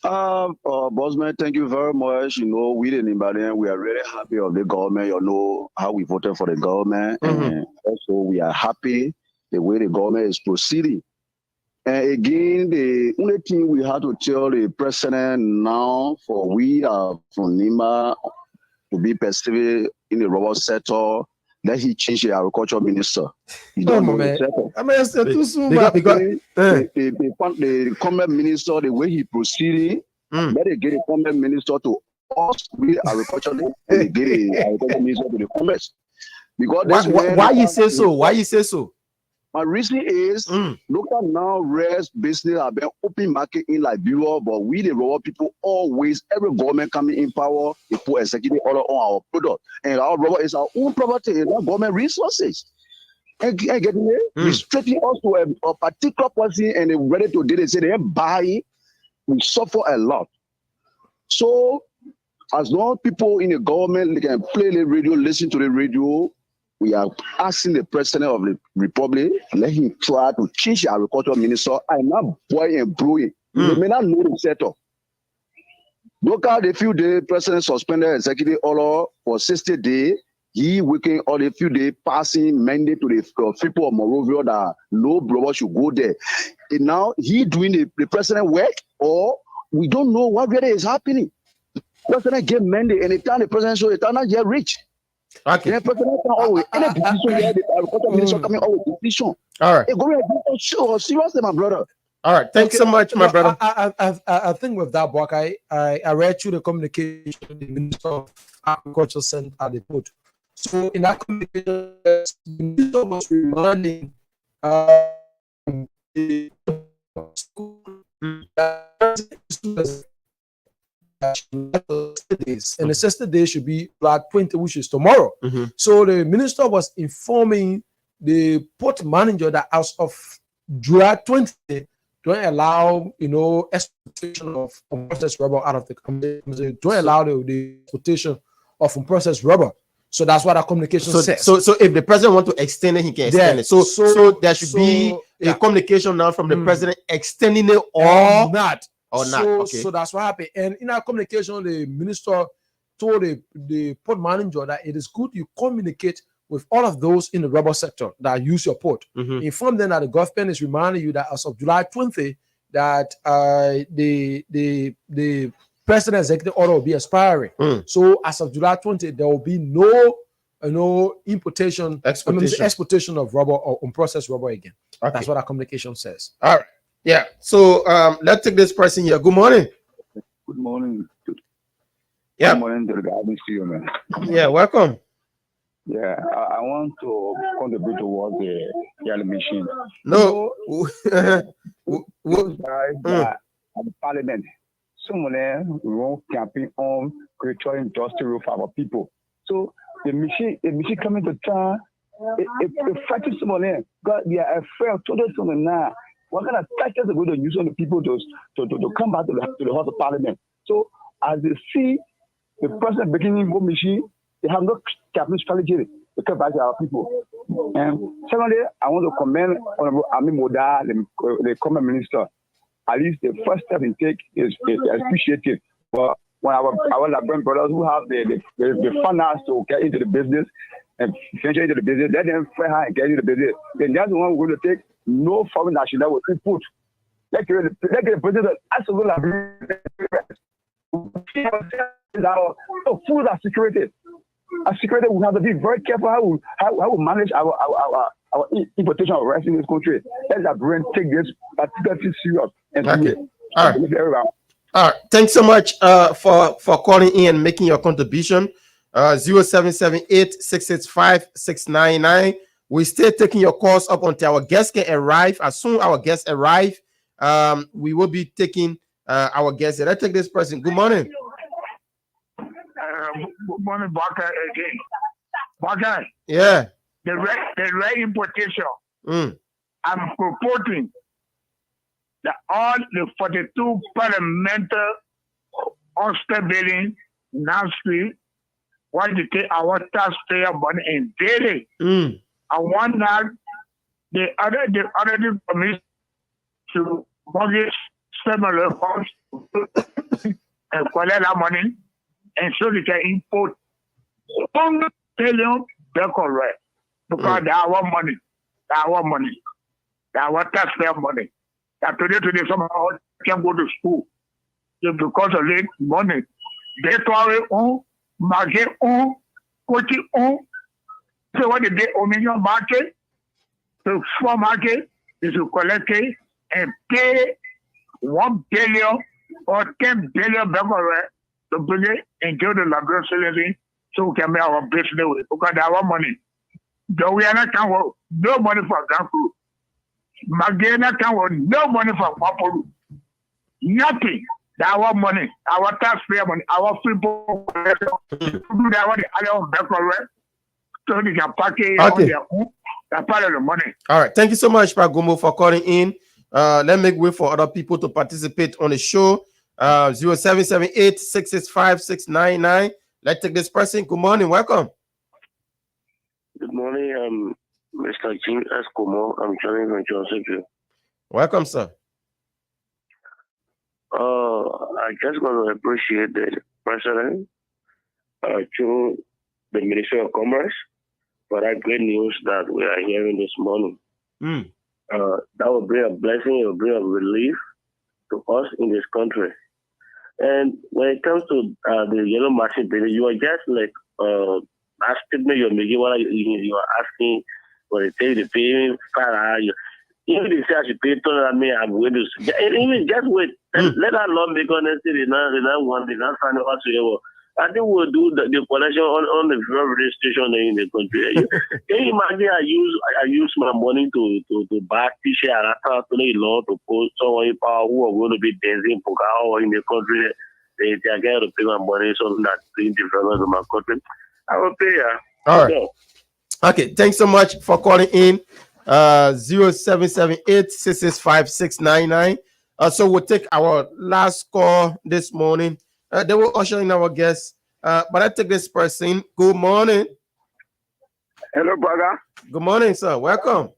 Bossman, thank you very much. You know, we in Ibadan, we are really happy of the government. You know how we voted for the government. And also we are happy the way the government is proceeding. And again, the only thing we have to tell the president now for we are from Nima to be perceived in the rubber sector, that he changed the agriculture minister. He don't know the sector. The comment minister, the way he proceeded, let it get the comment minister to us, we agriculture, and they get the agriculture minister to the commerce. Because why you say so? Why you say so? My reason is local now rest business have been open market in Liberia, but we the rural people always every government coming in power, they put executive order on our product, and our rubber is our own property, and not government resources. And getting it, restricting us to a particular person, and they're ready to do they say they buy, we suffer a lot. So as long as people in the government they can play the radio, listen to the radio. We are asking the president of the republic, let him try to change the agriculture minister. I'm not boy and brewing. They may not know the setup. Look at the few days, president suspended executive order for 60 days. He working on a few days, passing mandate to the people of Monrovia that no brother should go there. And now he doing the president work, or we don't know what really is happening. President gave mandate, and the time the president show it, not yet rich. Okay. The president can always any decision where the agriculture minister coming always decision. All right. Go ahead, sure, seriously, my brother. All right, thanks so much, my brother. I think with that book, I read through the communication the Minister of Agriculture sent at the port. So in that communication, the minister was reminding the and the 60 days should be July 20, which is tomorrow. So the minister was informing the port manager that as of July 20, don't allow exportation of unprocessed rubber out of the country. Don't allow the exportation of unprocessed rubber. So that's what our communication says. So if the president want to extend it, he can extend it. So there should be a communication now from the president extending it or not. Or not. Okay. So that's what happened. And in our communication, the minister told the port manager that it is good you communicate with all of those in the rubber sector that use your port. Inform them that the government is reminding you that as of July 20, that the president executive order will be expiring. So as of July 20, there will be no exportation of rubber or unprocessed rubber again. Okay. That's what our communication says. All right. Yeah. So let's take this person here. Good morning. Good morning. Yeah. Good morning to the guidance to you, man. Yeah, welcome. Yeah, I want to contribute towards the yellow machine. No. Those guys at the parliament, someone won't campaign on creating industrial for our people. So the machine coming to town, it fighting someone there. God, they are afraid to do something now. What kind of tactics are going to use on the people to come back to the House of Parliament? So as they see the president beginning more machine, they have no campaign strategy to come back to our people. And secondly, I want to commend Honorable Ami Moda, the Common Minister. At least the first step he take is appreciated. But when our Liberian brothers who have the finance to get into the business and venture into the business, let them find how and get into the business. Then that's the one we're going to take. No foreign national will input. Let the president absolutely food are security. As security, we have to be very careful how we manage our importation of rice in this country. Let the brain take this particularly serious and do it. All right. All right. Thanks so much for calling in and making your contribution. 0778 665 699 We still taking your calls up until our guests can arrive. As soon as our guests arrive, we will be taking our guests. Let's take this person. Good morning. Good morning, Barker again. Barker. Yeah. The rare importation. I'm proposing that all the 42 parliamentary hostel buildings now see why they take our taxpayer money in daily. I want that the other permit to mortgage similar funds and collect that money and so they can import 1 billion correct because they are our money. They are our money. They are our taxpayer money. That today somehow can go to school. Just because of it, money. They toil on, market on, coaching on. So what they own in your market, the small market is to collect it and pay 1 billion or 10 billion to bring it into the laboratory so we can make our business with it because they have our money. Though we are not count no money for Ganku. Magana count no money for Papalu. Nothing. That our money, our taxpayer money, our people do that what the other back correct. So they can pack it on their own. That's part of the money. All right. Thank you so much, Pagomo, for calling in. Let me wait for other people to participate on the show. 0778-665-699. Let's take this person. Good morning. Welcome. Good morning. Mr. Jim Escomo. I'm joining from Joseph. Welcome, sir. I just want to appreciate the president through the Ministry of Commerce for that great news that we are hearing this morning. That will bring a blessing, it will bring a relief to us in this country. And when it comes to the yellow machine, you are just like that statement you're making, what you are asking for the thing, the payment, even if I should pay $200, I'm going to even just wait. Let our lawmaker honestly not want they not find out whatsoever. I think we'll do the collection on the radio station in the country. Can you imagine I use my money to buy t-shirt and I to the law to post someone in power who are going to be dancing or in the country. They are going to pay my money so that in different of my country. I will pay. All right. Okay. Thanks so much for calling in. 0778-665-699. So we'll take our last call this morning. They will usher in our guests. But I take this person. Good morning. Hello, brother. Good morning, sir. Welcome.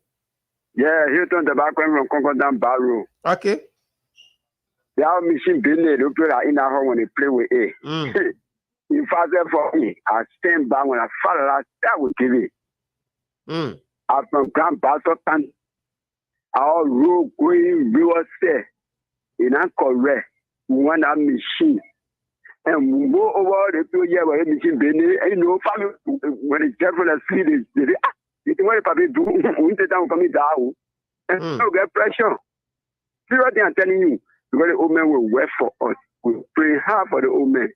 Yeah, Hilton the background from Concordan Barrow. Okay. They are machine building the player in our home when they play with it. In fact, for me, I stand back when I follow that, that would give it. I'm from Grand Basel, our road going real estate. In a correct, one that machine. And we go over the 2 years where machine building, and you know, family, when it's careful as sleep, it's what probably do, we take down coming down. And so get pressure. See what I'm telling you, because the old man will work for us. We pray hard for the old man.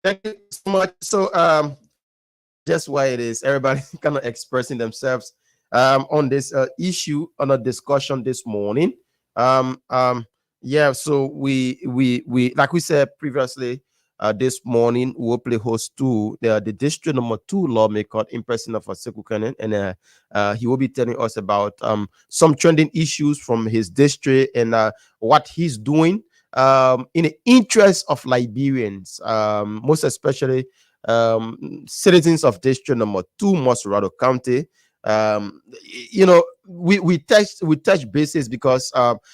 Thank you so much. So just why it is everybody kind of expressing themselves on this issue, on a discussion this morning. Yeah, so we like we said previously, this morning we'll play host to the district number 2 lawmaker in person of Sekukenen, and he will be telling us about some trending issues from his district and what he's doing in the interest of Liberians, most especially citizens of district number 2, Mosurado County. You know, we touch bases because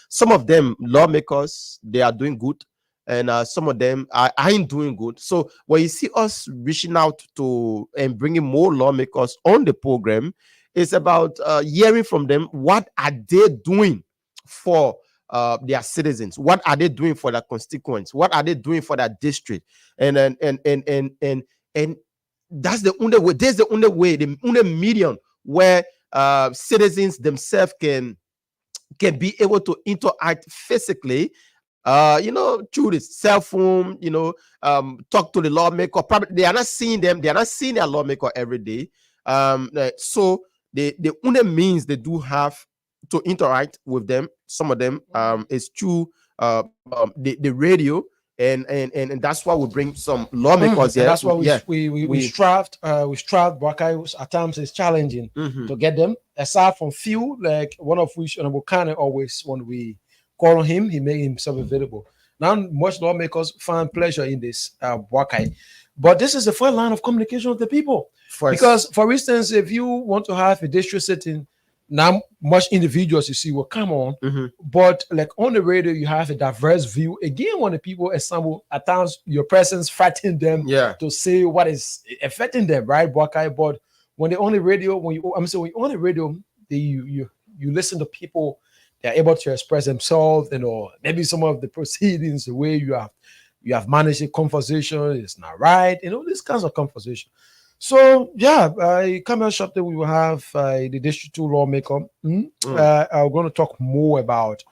some of them lawmakers, they are doing good, and some of them ain't doing good. So when you see us reaching out to and bringing more lawmakers on the program, it's about hearing from them, what are they doing for their citizens, what are they doing for their constituents, what are they doing for their district, and that's the only way. There's the only way, the only medium where citizens themselves can be able to interact physically through the cell phone, talk to the lawmaker. Probably they are not seeing them. They are not seeing their lawmaker every day. So the only means they do have to interact with them, some of them, is through the radio. And that's why we bring some lawmakers here. That's why we strive. Buckeye at times is challenging to get them. Aside from few, like one of which Honorable Kane always, when we call on him, he made himself available. Now, most lawmakers find pleasure in this Buckeye, but this is the first line of communication with the people. Because, for instance, if you want to have a district sitting, now much individuals you see will come on, but like on the radio, you have a diverse view. Again, when the people assemble, at times your presence frighten them to say what is affecting them, right, Buckeye? But when they're on the radio, when you're on the radio, you listen to people, they're able to express themselves, maybe some of the proceedings, the way you have managed a conversation is not right, these kinds of conversation. So I come out shortly. We will have the District 2 lawmaker. I'm going to talk more about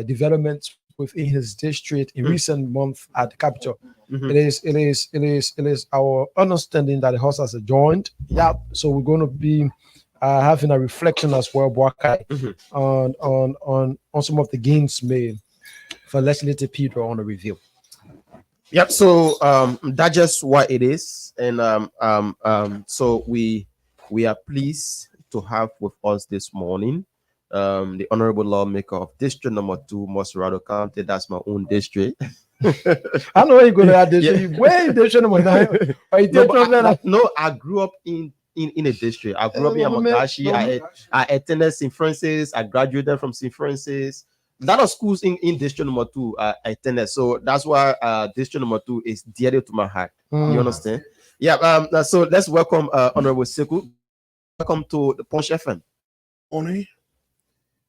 developments within his district in recent months at the capital. It is our understanding that the House has adjourned. So we're going to be having a reflection as well, Buckeye, on some of the gains made for legislative Pedro on the review. Yep. So that's just what it is, and so we are pleased to have with us this morning the honorable lawmaker of District Number 2, Montserrado County. That's my own district. I know you're going to add this. Where District Number 9? No, I grew up in a district. I grew up in Amagashi. I attended St. Francis. I graduated from St. Francis. A lot of schools in District Number 2 I attended, so that's why District Number 2 is dear to my heart. You understand? So let's welcome Honorable Sekou. Welcome to the Punch FM.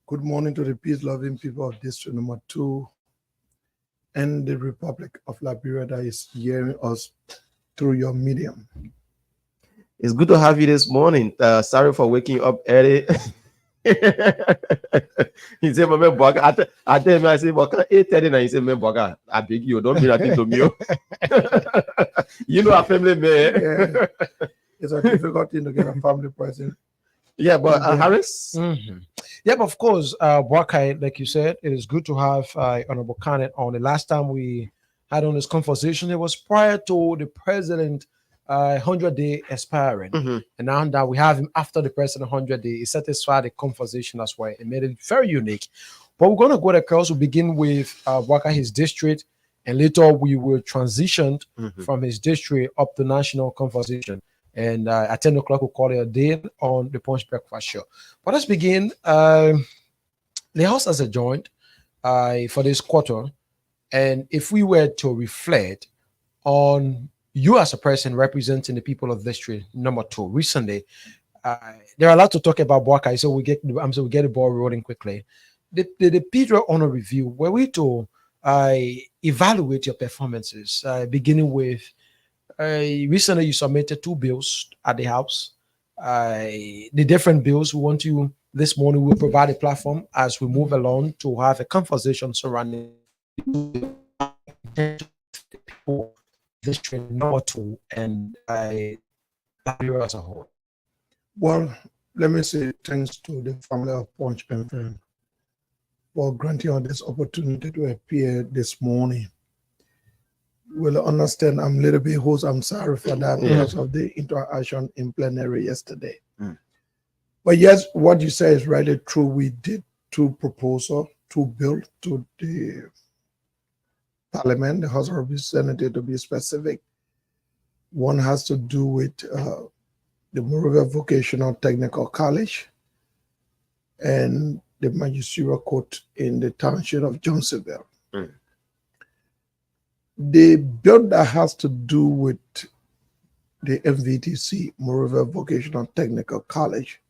Good morning to the peace-loving people of District Number 2 and the Republic of Liberia that is hearing us through your medium. It's good to have you this morning. Sorry for waking up early. He said, "My Boga." I tell him, I say, "Boga, 8:30." Now he said, "My Boga, I beg you, don't be nothing to me." Our family man. It's a difficult thing to get a family person. But Harris. But of course, Boga, like you said, it is good to have Honorable Kane on. The last time we had on this conversation, it was prior to the president 100-day expiring, and now that we have him after the president 100-day, it satisfied the conversation as well. It made it very unique. But we're going to go across. We'll begin with Waka, his district, and later we will transition from his district up to national conversation. And at 10 o'clock, we'll call it a day on the Punch Breakfast Show. But let's begin. The House has adjourned for this quarter, and if we were to reflect on you as a person representing the people of District Number 2 recently, there are a lot to talk about Buckeye, so we get the ball rolling quickly. The Pedro Honor Review, where we to evaluate your performances, beginning with recently you submitted 2 bills at the House. The different bills we want to this morning will provide a platform as we move along to have a conversation surrounding people. District Number 2 and Liberia as a whole. Well, let me say thanks to the family of Punch FM for granting us this opportunity to appear this morning. Will understand I'm a little bit hoarse. I'm sorry for that because of the interaction in plenary yesterday. But yes, what you say is really true. We did 2 proposals, 2 bills to the Parliament, the House of Representatives to be specific. One has to do with the Monrovia Vocational Technical College and the magisterial court in the township of Johnsonville. The bill that has to do with the MVTC, Monrovia Vocational Technical College,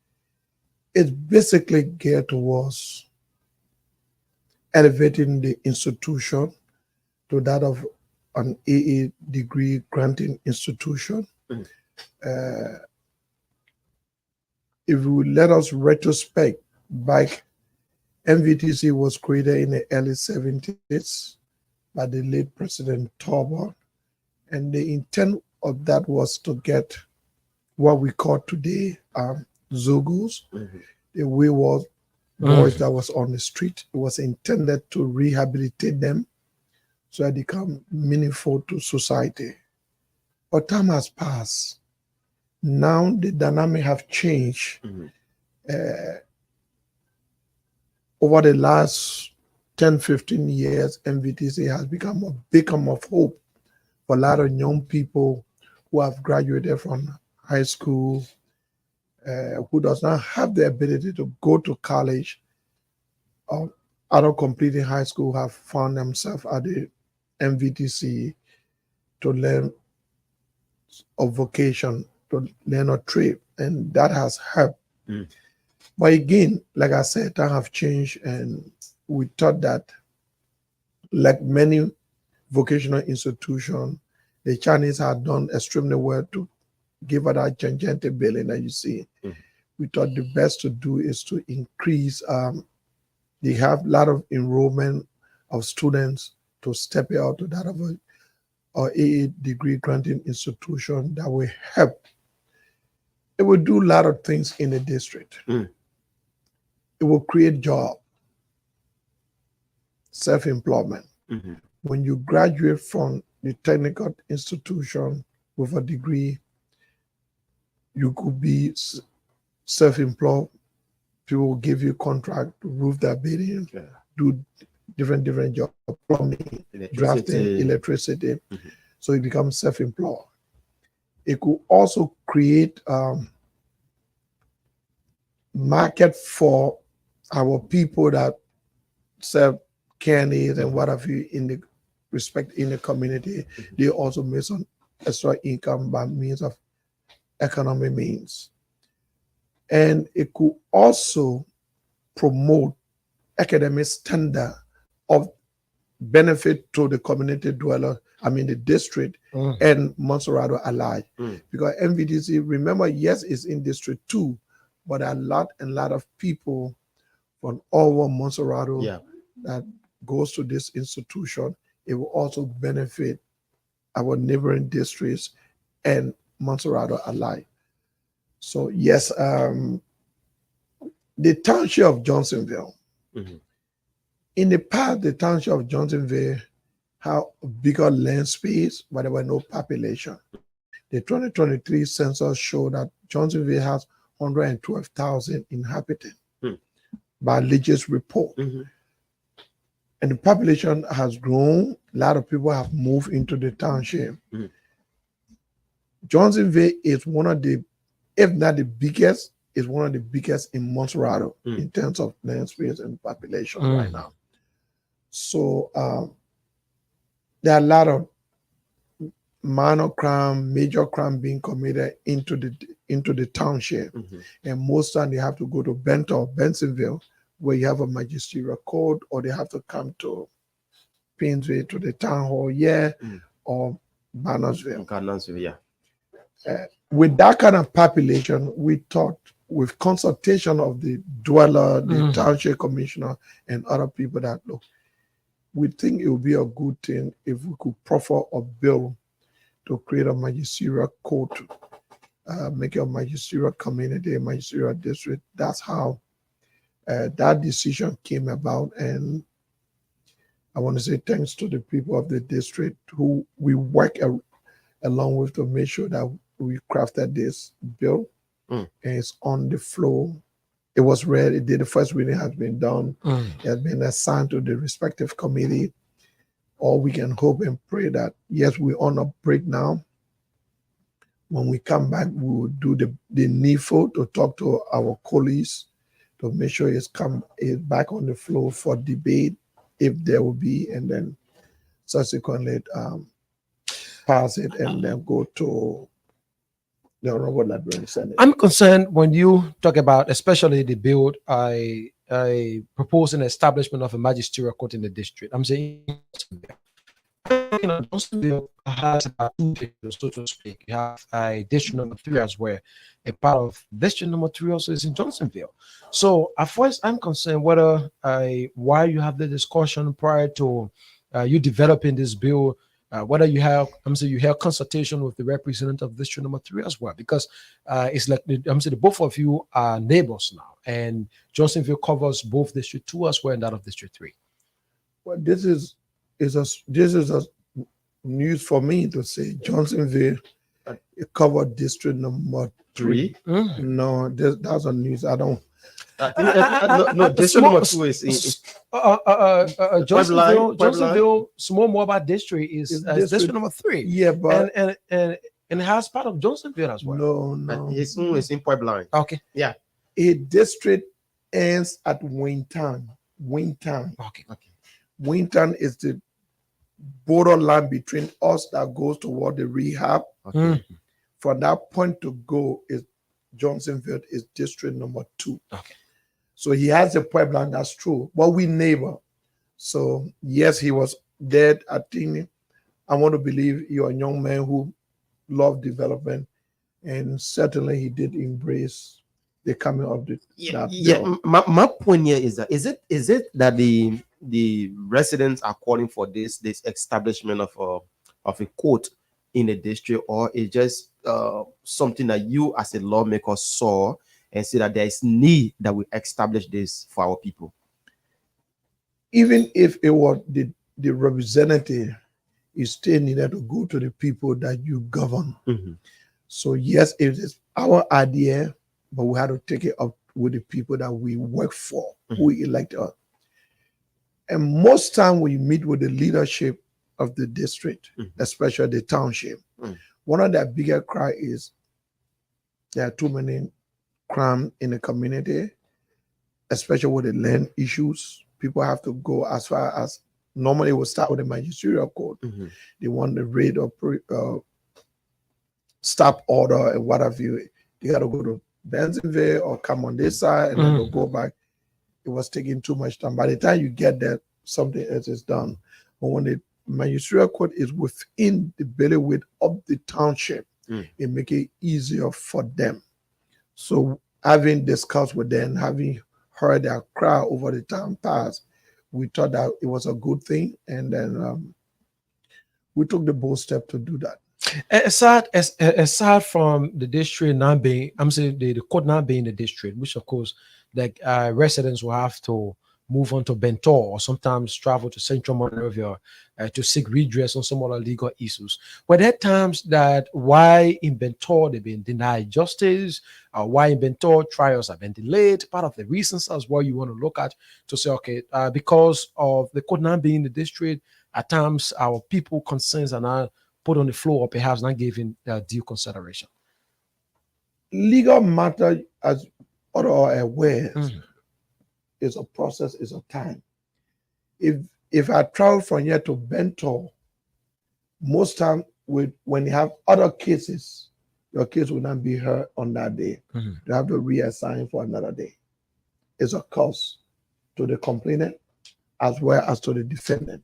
is basically geared towards elevating the institution to that of an AA degree granting institution. If you let us retrospect back MVTC was created in the early 70s by the late President Torber, and the intent of that was to get what we call today Zogos, the wayward boys that was on the street. It was intended to rehabilitate them so that they become meaningful to society. But time has passed. Now the dynamic have changed. Over the last 10, 15 years, MVTC has become a beacon of hope for a lot of young people who have graduated from high school, who does not have the ability to go to college, or after completing high school have found themselves at the MVTC to learn a vocation, to learn a trade, and that has helped. But again, like I said, times have changed, and we thought that, like many vocational institutions, the Chinese had done extremely well to give her that gigantic building that you see. We thought the best to do is to increase, they have a lot of enrollment of students to step out to that of a AA degree granting institution that will help. It will do a lot of things in the district. It will create jobs, self-employment. When you graduate from the technical institution with a degree, you could be self-employed. People will give you contract to roof their building, do different jobs, plumbing, drafting, electricity. So you become self-employed. It could also create market for our people that sell candies and what have you in the respect in the community. They also make some extra income by means of economic means. And it could also promote academic standard of benefit to the community dweller, the district and Montserrado alike. Because MVTC, remember, yes, it's in District 2, but a lot of people from all over Montserrado that goes to this institution. It will also benefit our neighboring districts and Montserrado alike. So yes, the township of Johnsonville. In the past, the township of Johnsonville had a bigger land space, but there was no population. The 2023 census showed that Johnsonville has 112,000 inhabitants by latest report. And the population has grown. A lot of people have moved into the township. Johnsonville is one of the, if not the biggest, is one of the biggest in Montserrado in terms of land space and population right now. So there are a lot of minor crime, major crime being committed into the township, and most time they have to go to Benton or Bensonville, where you have a magisterial court, or they have to come to Painesville to the town hall or Barnesville. With that kind of population, we thought, with consultation of the dweller, the township commissioner, and other people, that look, we think it would be a good thing if we could proffer a bill to create a magisterial court, make a magisterial community, a magisterial district. That's how that decision came about. And I want to say thanks to the people of the district who we work along with to make sure that we crafted this bill. And it's on the floor. It was read. It did. The first reading has been done. It has been assigned to the respective committee. All we can hope and pray that, yes, we're on a break now. When we come back, we will do the needful to talk to our colleagues to make sure it's back on the floor for debate, if there will be, and then subsequently pass it and then go to the Honorable Librarian Senate. I'm concerned when you talk about, especially the bill, I propose an establishment of a magisterial court in the district. I'm saying Johnsonville has about 2 districts, so to speak. You have a district number 3 as well. A part of district number 3 also is in Johnsonville. So, as far as I'm concerned, whether why you have the discussion prior to you developing this bill, whether you have, you have consultation with the representative of district number 3 as well, because it's like the both of you are neighbors now, and Johnsonville covers both district 2 as well and that of district 3. Well, this is a news for me to say Johnsonville covered district number 3. No, that's a news. I don't. No, district number 2 is Johnsonville Small Mobile District is district number 3. Yeah, but and it has part of Johnsonville as well. No, it's in Pueblo. Okay, yeah. A district ends at Wintown. Okay. Wintown is the borderline between us that goes toward the rehab. Okay. From that point to go is Johnsonville is district number 2. Okay. So he has a Pueblo, that's true. But we neighbor. So yes, he was dead. I think I want to believe you're a young man who loved development, and certainly he did embrace the coming of the My point here is that is it that the residents are calling for this establishment of a court in a district, or is just something that you as a lawmaker saw and see that there is need that we establish this for our people? Even if it was the representative, you still needed to go to the people that you govern. So yes, it is our idea, but we had to take it up with the people that we work for, who elect us. And most time when you meet with the leadership of the district, especially the township, one of their bigger cry is there are too many crime in the community, especially with the land issues. People have to go as far as normally we'll start with the magisterial court. They want the raid or stop order and what have you. They got to go to Bentonville or come on this side and then they'll go back. It was taking too much time. By the time you get there, something else is done. But when the magisterial court is within the bailiwick of the township, it make it easier for them. So having discussed with them, having heard their cry over the time past, we thought that it was a good thing, and then we took the bold step to do that. Aside from the district not being, the court not being the district, which of course, like residents will have to move on to Bentor or sometimes travel to Central Monrovia to seek redress on some other legal issues. Were there times that why in Bentor they've been denied justice, or why in Bentor trials have been delayed? Part of the reasons as well you want to look at to say, okay, because of the court not being the district, at times our people concerns are not put on the floor or perhaps not given due consideration. Legal matter, as all are aware, is a process, is a time. If I travel from here to Bentor, most time when you have other cases, your case will not be heard on that day. You have to reassign for another day. It's a cost to the complainant as well as to the defendant.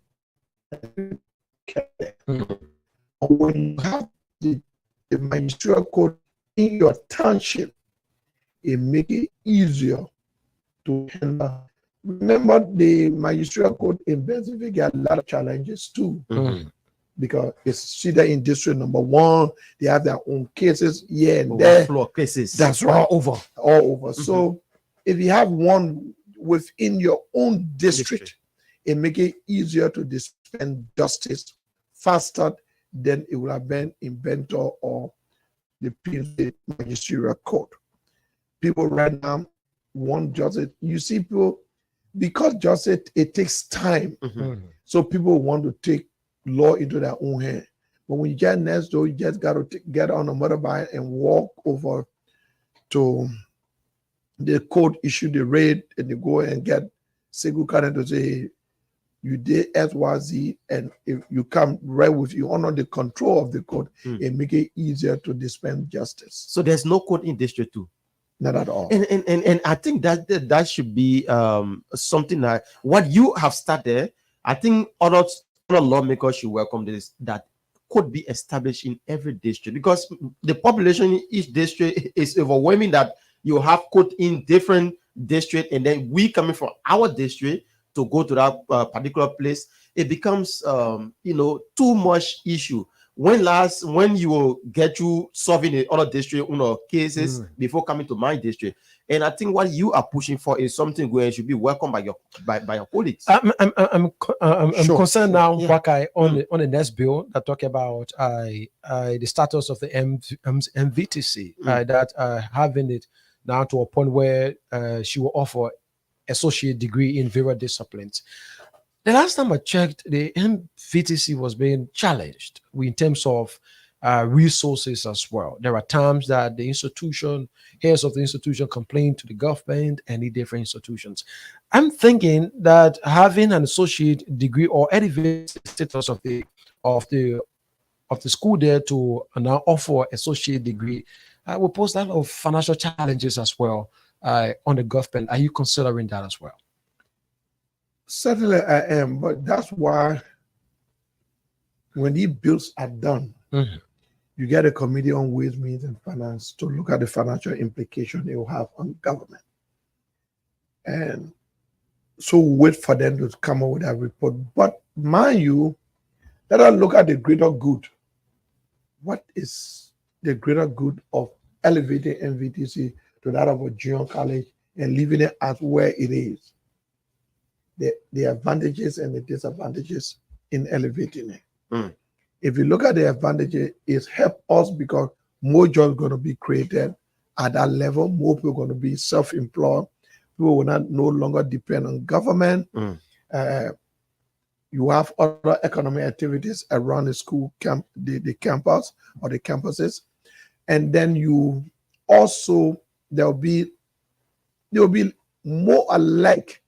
When you have the magisterial court in your township, it makes it easier to handle. Remember, the magisterial court in Bentonville got a lot of challenges too, because it's either in district number 1, they have their own cases here and there. Cases. That's right, all over. So if you have one within your own district, it makes it easier to dispense justice faster than it would have been in Bentor or the PNC magisterial court. People right now want justice. You see people, because justice, it takes time. So people want to take law into their own hand. But when you get next door, you just got to get on a motorbike and walk over to the court, issue the raid, and they go and get single card to say, you did XYZ, and if you come right with you under the control of the court, it make it easier to dispense justice. So there's no court in District 2? Not at all. And I think that should be something that what you have started, I think other lawmakers should welcome this, that could be established in every district, because the population in each district is overwhelming, that you have code in different district, and then we coming from our district to go to that particular place, it becomes too much issue. When you will get you solving the other district cases before coming to my district. And I think what you are pushing for is something where it should be welcomed by your colleagues. I'm concerned now, Wakai, on the next bill that talk about the status of the MVTC, that having it now to a point where she will offer associate degree in various disciplines. The last time I checked, the MVTC was being challenged in terms of resources as well. There are times that the heads of the institution complain to the government and the different institutions. I'm thinking that having an associate degree or elevated status of the school there to now offer associate degree will pose a lot of financial challenges as well on the government. Are you considering that as well? Certainly I am, but that's why when these bills are done, you get a committee on Ways, Means, and Finance to look at the financial implication it will have on government. And so wait for them to come up with that report. But mind you, let us look at the greater good. What is the greater good of elevating MVTC to that of a junior college and leaving it as where it is? The advantages and the disadvantages in elevating it. If you look at the advantages, it's help us because more jobs going to be created at that level. More people are going to be self-employed. People will not no longer depend on government. You have other economic activities around the school the campus or the campuses, and then you also there will be more alike.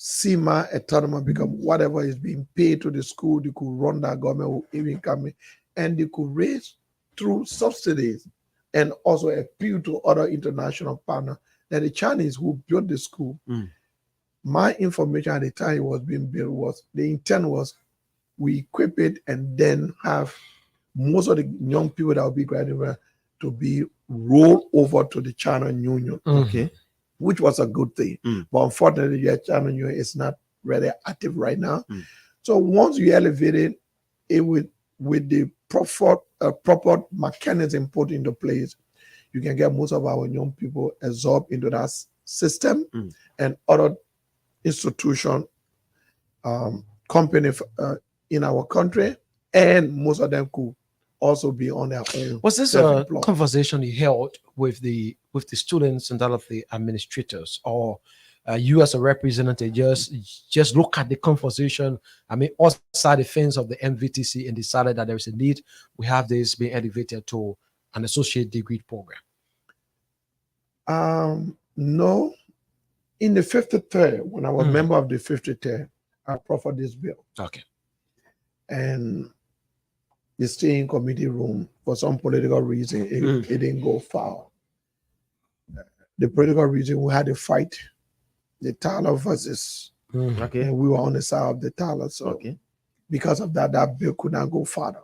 SEMA autonomous, because whatever is being paid to the school, they could run that government will even come in, and they could raise through subsidies and also appeal to other international partners. That the Chinese who built the school, my information at the time it was being built was the intent was we equip it and then have most of the young people that will be graduating to be rolled over to the China Union. Okay. Which was a good thing. But unfortunately, your China Union is not really active right now. So once you elevate it with the proper mechanism put into place, you can get most of our young people absorbed into that system and other institution, company in our country, and most of them could also be on their own. Was this a conversation you held with the students and that of the administrators, or you as a representative just look at the conversation? I mean, outside the fence of the MVTC and decided that there is a need. We have this being elevated to an associate degree program. No, in the 53rd, when I was member of the 53rd, I proffered this bill. Okay, and the steering committee room, for some political reason, it didn't go far. The political reason, we had a fight, the Tyler versus, and we were on the side of the Tyler. So because of that, that bill could not go further.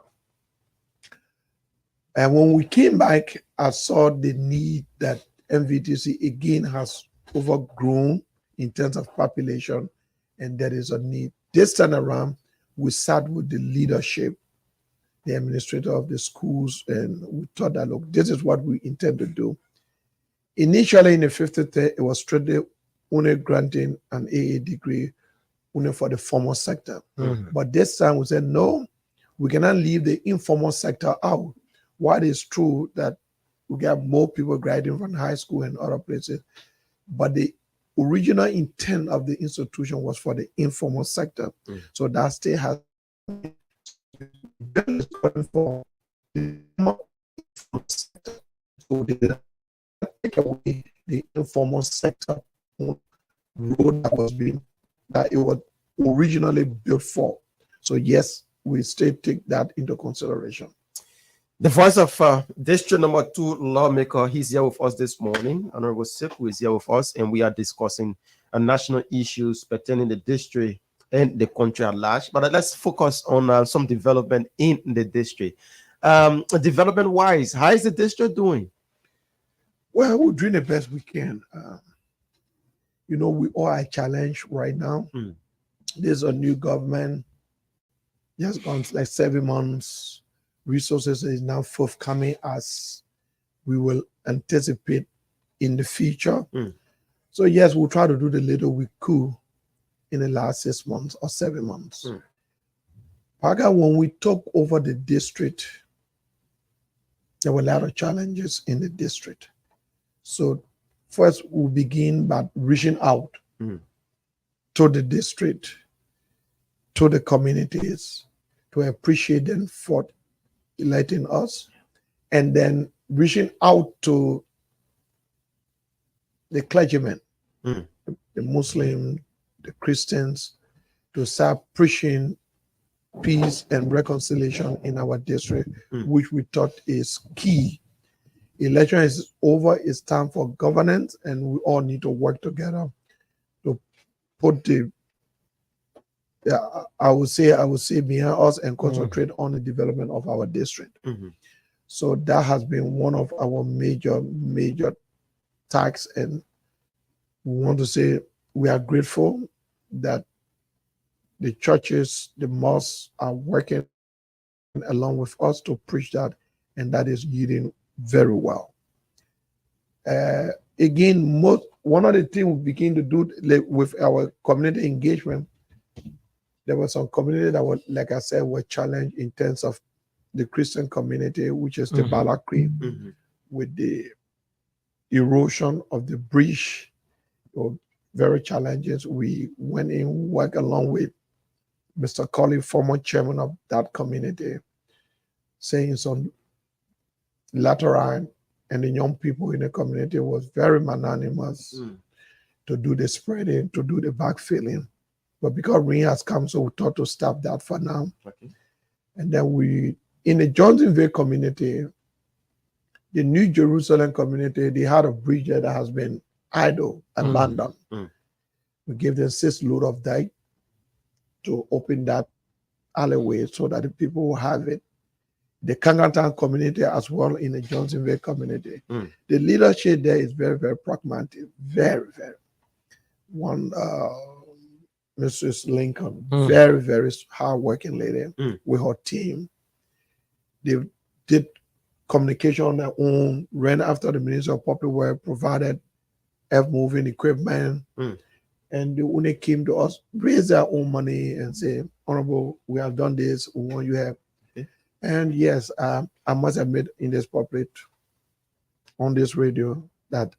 And when we came back, I saw the need that MVTC again has overgrown in terms of population, and there is a need. This time around, we sat with the leadership, the administrator of the schools, and we thought that, look, this is what we intend to do. Initially in the 53rd, it was strictly only granting an AA degree only for the formal sector. But this time we said, no, we cannot leave the informal sector out. While it's true that we get more people graduating from high school and other places, but the original intent of the institution was for the informal sector. So that still has for the sector. So they take away the informal sector road that it was originally built for. So yes, we still take that into consideration. The voice of District Number 2 lawmaker, he's here with us this morning. Honorable Sip, who is here with us, and we are discussing national issues pertaining to the district and the country at large. But let's focus on some development in the district. Development-wise, how is the district doing? Well, we're doing the best we can. We all are challenged right now. There's a new government. Just gone like 7 months. Resources is now forthcoming as we will anticipate in the future. So yes, we'll try to do the little we could in the last 6 months or 7 months. Parker, when we took over the district, there were a lot of challenges in the district. So first, we'll begin by reaching out to the district, to the communities, to appreciate them for electing us, and then reaching out to the clergymen, the Muslims, the Christians, to start preaching peace and reconciliation in our district, which we thought is key. Election is over, it's time for governance, and we all need to work together to put I would say behind us and concentrate on the development of our district. So that has been one of our major tasks, and we want to say we are grateful that the churches, the mosques are working along with us to preach that, and that is yielding very well. Again, one of the things we begin to do with our community engagement, there were some community that were, like I said, were challenged in terms of the Christian community, which is the Bala Creek, with the erosion of the bridge, very challenges. We went in, worked along with Mr. Colley, former chairman of that community, saying some lateral, and the young people in the community was very magnanimous to do the spreading, to do the backfilling. But because rain has come, so we thought to stop that for now. And then in the Johnsonville community, the New Jerusalem community, they had a bridge that has been idle, abandoned. We gave them 6 loads of dike to open that alleyway so that the people will have it. The Kangaton community as well in the Johnsonville community. The leadership there is very, very pragmatic, very, very. One, Mrs. Lincoln, very, very hardworking lady with her team. They did communication on their own, ran after the Ministry of Public Works, provided moving equipment. And when they came to us, raised their own money and say, Honorable, we have done this, we want you have. And yes, I must admit in this public, on this radio, that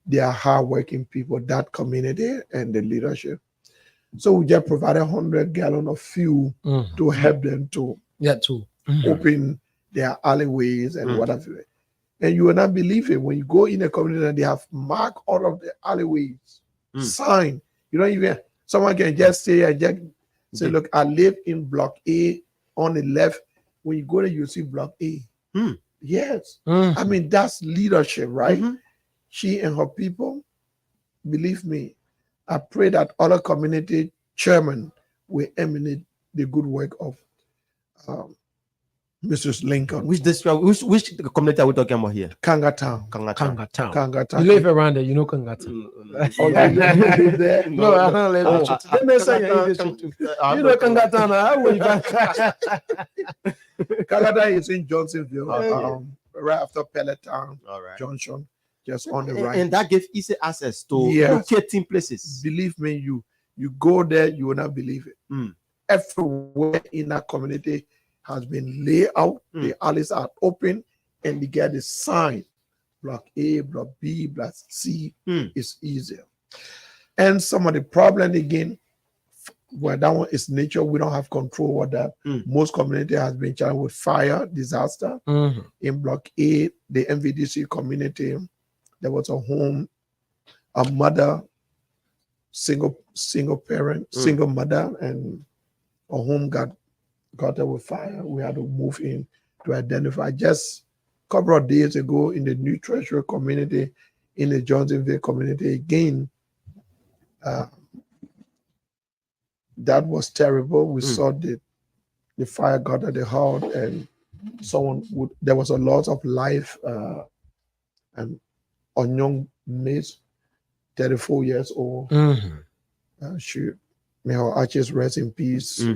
they are hardworking people, that community and the leadership. So we just provided 100 gallons of fuel to help them to open their alleyways and whatever. And you will not believe it, when you go in a community and they have marked all of the alleyways, sign. You don't even, someone can just say, say, look, I live in block A on the left. When you go there, you see block A. Yes. I mean, that's leadership, right? She and her people, believe me, I pray that other community chairmen will emanate the good work of Mrs. Lincoln. Which community are we talking about here? Kangatown. Kangatown. You live around there, you know Kangatown. Oh, you live there? No, I don't live there. Let me say you know Kangatown. How will you Kangatown is in Johnsonville, right after Peloton Junction, just on the right. And that gives easy access to locating places. Believe me, you go there, you will not believe it. Everywhere in that community has been laid out, the alleys are open, and they get the sign. Block A, block B, block C is easier. And some of the problem again, well, that one is nature. We don't have control over that. Most community has been challenged with fire, disaster. In block A, the MVDC community, there was a home, a mother, single parent, single mother, and a home got there with fire. We had to move in to identify. Just a couple of days ago in the New Treasury community, in the Johnsonville community, again, that was terrible. We saw the fire got at the heart, and there was a loss of life. And on young Miss, 34 years old. May her ashes rest in peace.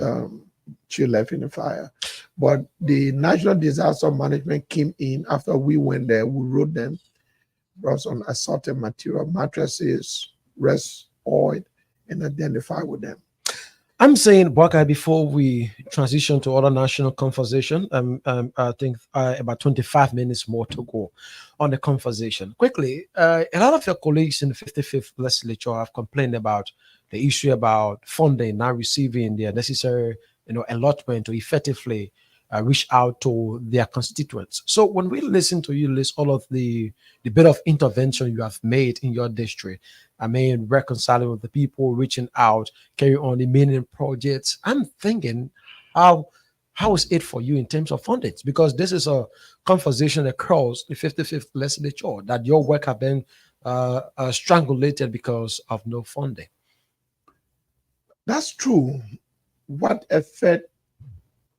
She left in the fire. But the National Disaster Management came in after we went there. We wrote them, brought some assorted material, mattresses, rest oil, and identify with them. I'm saying, Bwaka, before we transition to other national conversation, I think about 25 minutes more to go on the conversation. Quickly, a lot of your colleagues in the 55th legislature have complained about the issue about funding not receiving the necessary, allotment to effectively reach out to their constituents. So when we listen to you list all of the bit of intervention you have made in your district, reconciling with the people, reaching out, carry on the meaning projects, I'm thinking, how is it for you in terms of funding? Because this is a conversation across the 55th legislature that your work have been strangulated because of no funding. That's true. What effect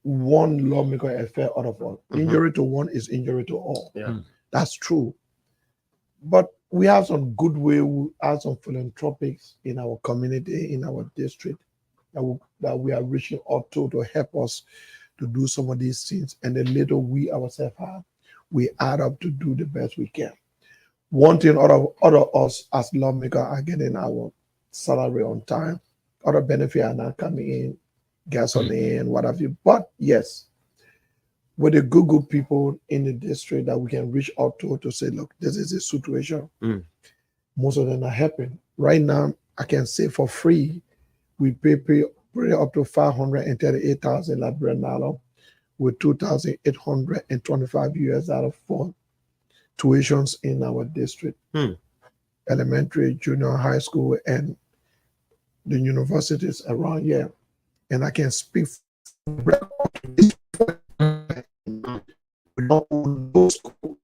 one lawmaker affect out of all? Injury to one is injury to all. That's true. But we have some goodwill, we have some philanthropics in our community, in our district, that we are reaching out to help us to do some of these things. And the little we ourselves have, we add up to do the best we can. One thing other us as lawmakers are getting our salary on time. Other benefits are not coming in, gasoline, what have you. But yes, with the good people in the district that we can reach out to say, look, this is the situation. Most of them are helping. Right now, I can say for free, we pay up to $538,000 Liberian with $2,825 for tuitions in our district, elementary, junior, high school, and the universities around here. And I can speak for this point. We don't own those schools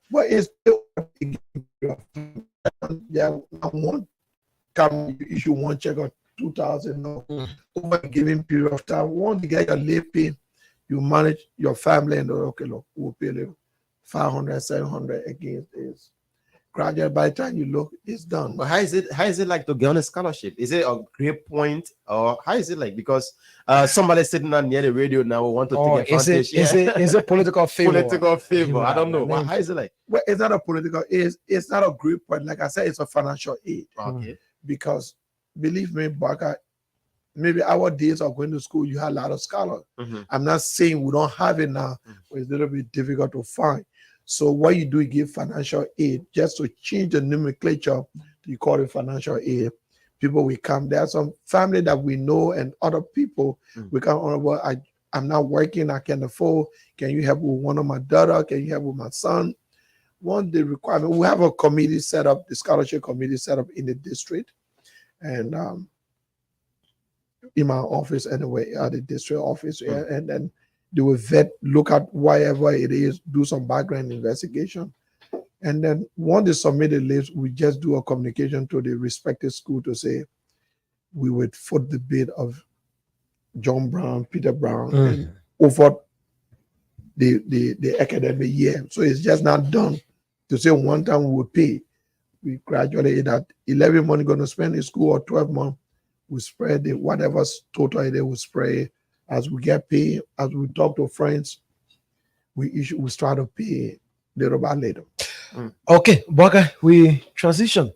but it's still one come issue one check on 2,000 over a given period of time. Once you get your late pay, you manage your family and okay, look, we'll pay you 500, 700 against this. Gradually, by the time you look, it's done. But how is it like to get on a scholarship? Is it a great point, or how is it like? Because somebody sitting on near the radio now will want to take advantage. Is it political favor? Political favor. I don't know. How is it like? Well, it's not a political. It's not a great point. Like I said, it's a financial aid. Okay. Because believe me, Baka, maybe our days of going to school, you had a lot of scholars. I'm not saying we don't have it now, but it's a little bit difficult to find. So what you do, you give financial aid just to change the nomenclature. You call it financial aid. People will come. There are some family that we know and other people we come on. Well, I'm not working. I can't afford. Can you help with one of my daughter? Can you help with my son? One the requirement. We have a committee set up, the scholarship committee set up in the district, and in my office anyway, at the district office, and then they will look at whatever it is, do some background investigation. And then once they submit the list, we just do a communication to the respective school to say, we would foot the bid of John Brown, Peter Brown, and over the academic year. So it's just not done to say one time we will pay. We gradually, that 11 months going to spend in school or 12 months, we spread it, whatever's total it is, we spray. As we get paid, as we talk to friends, we start to pay little by little. Okay, Bwaka, we transition.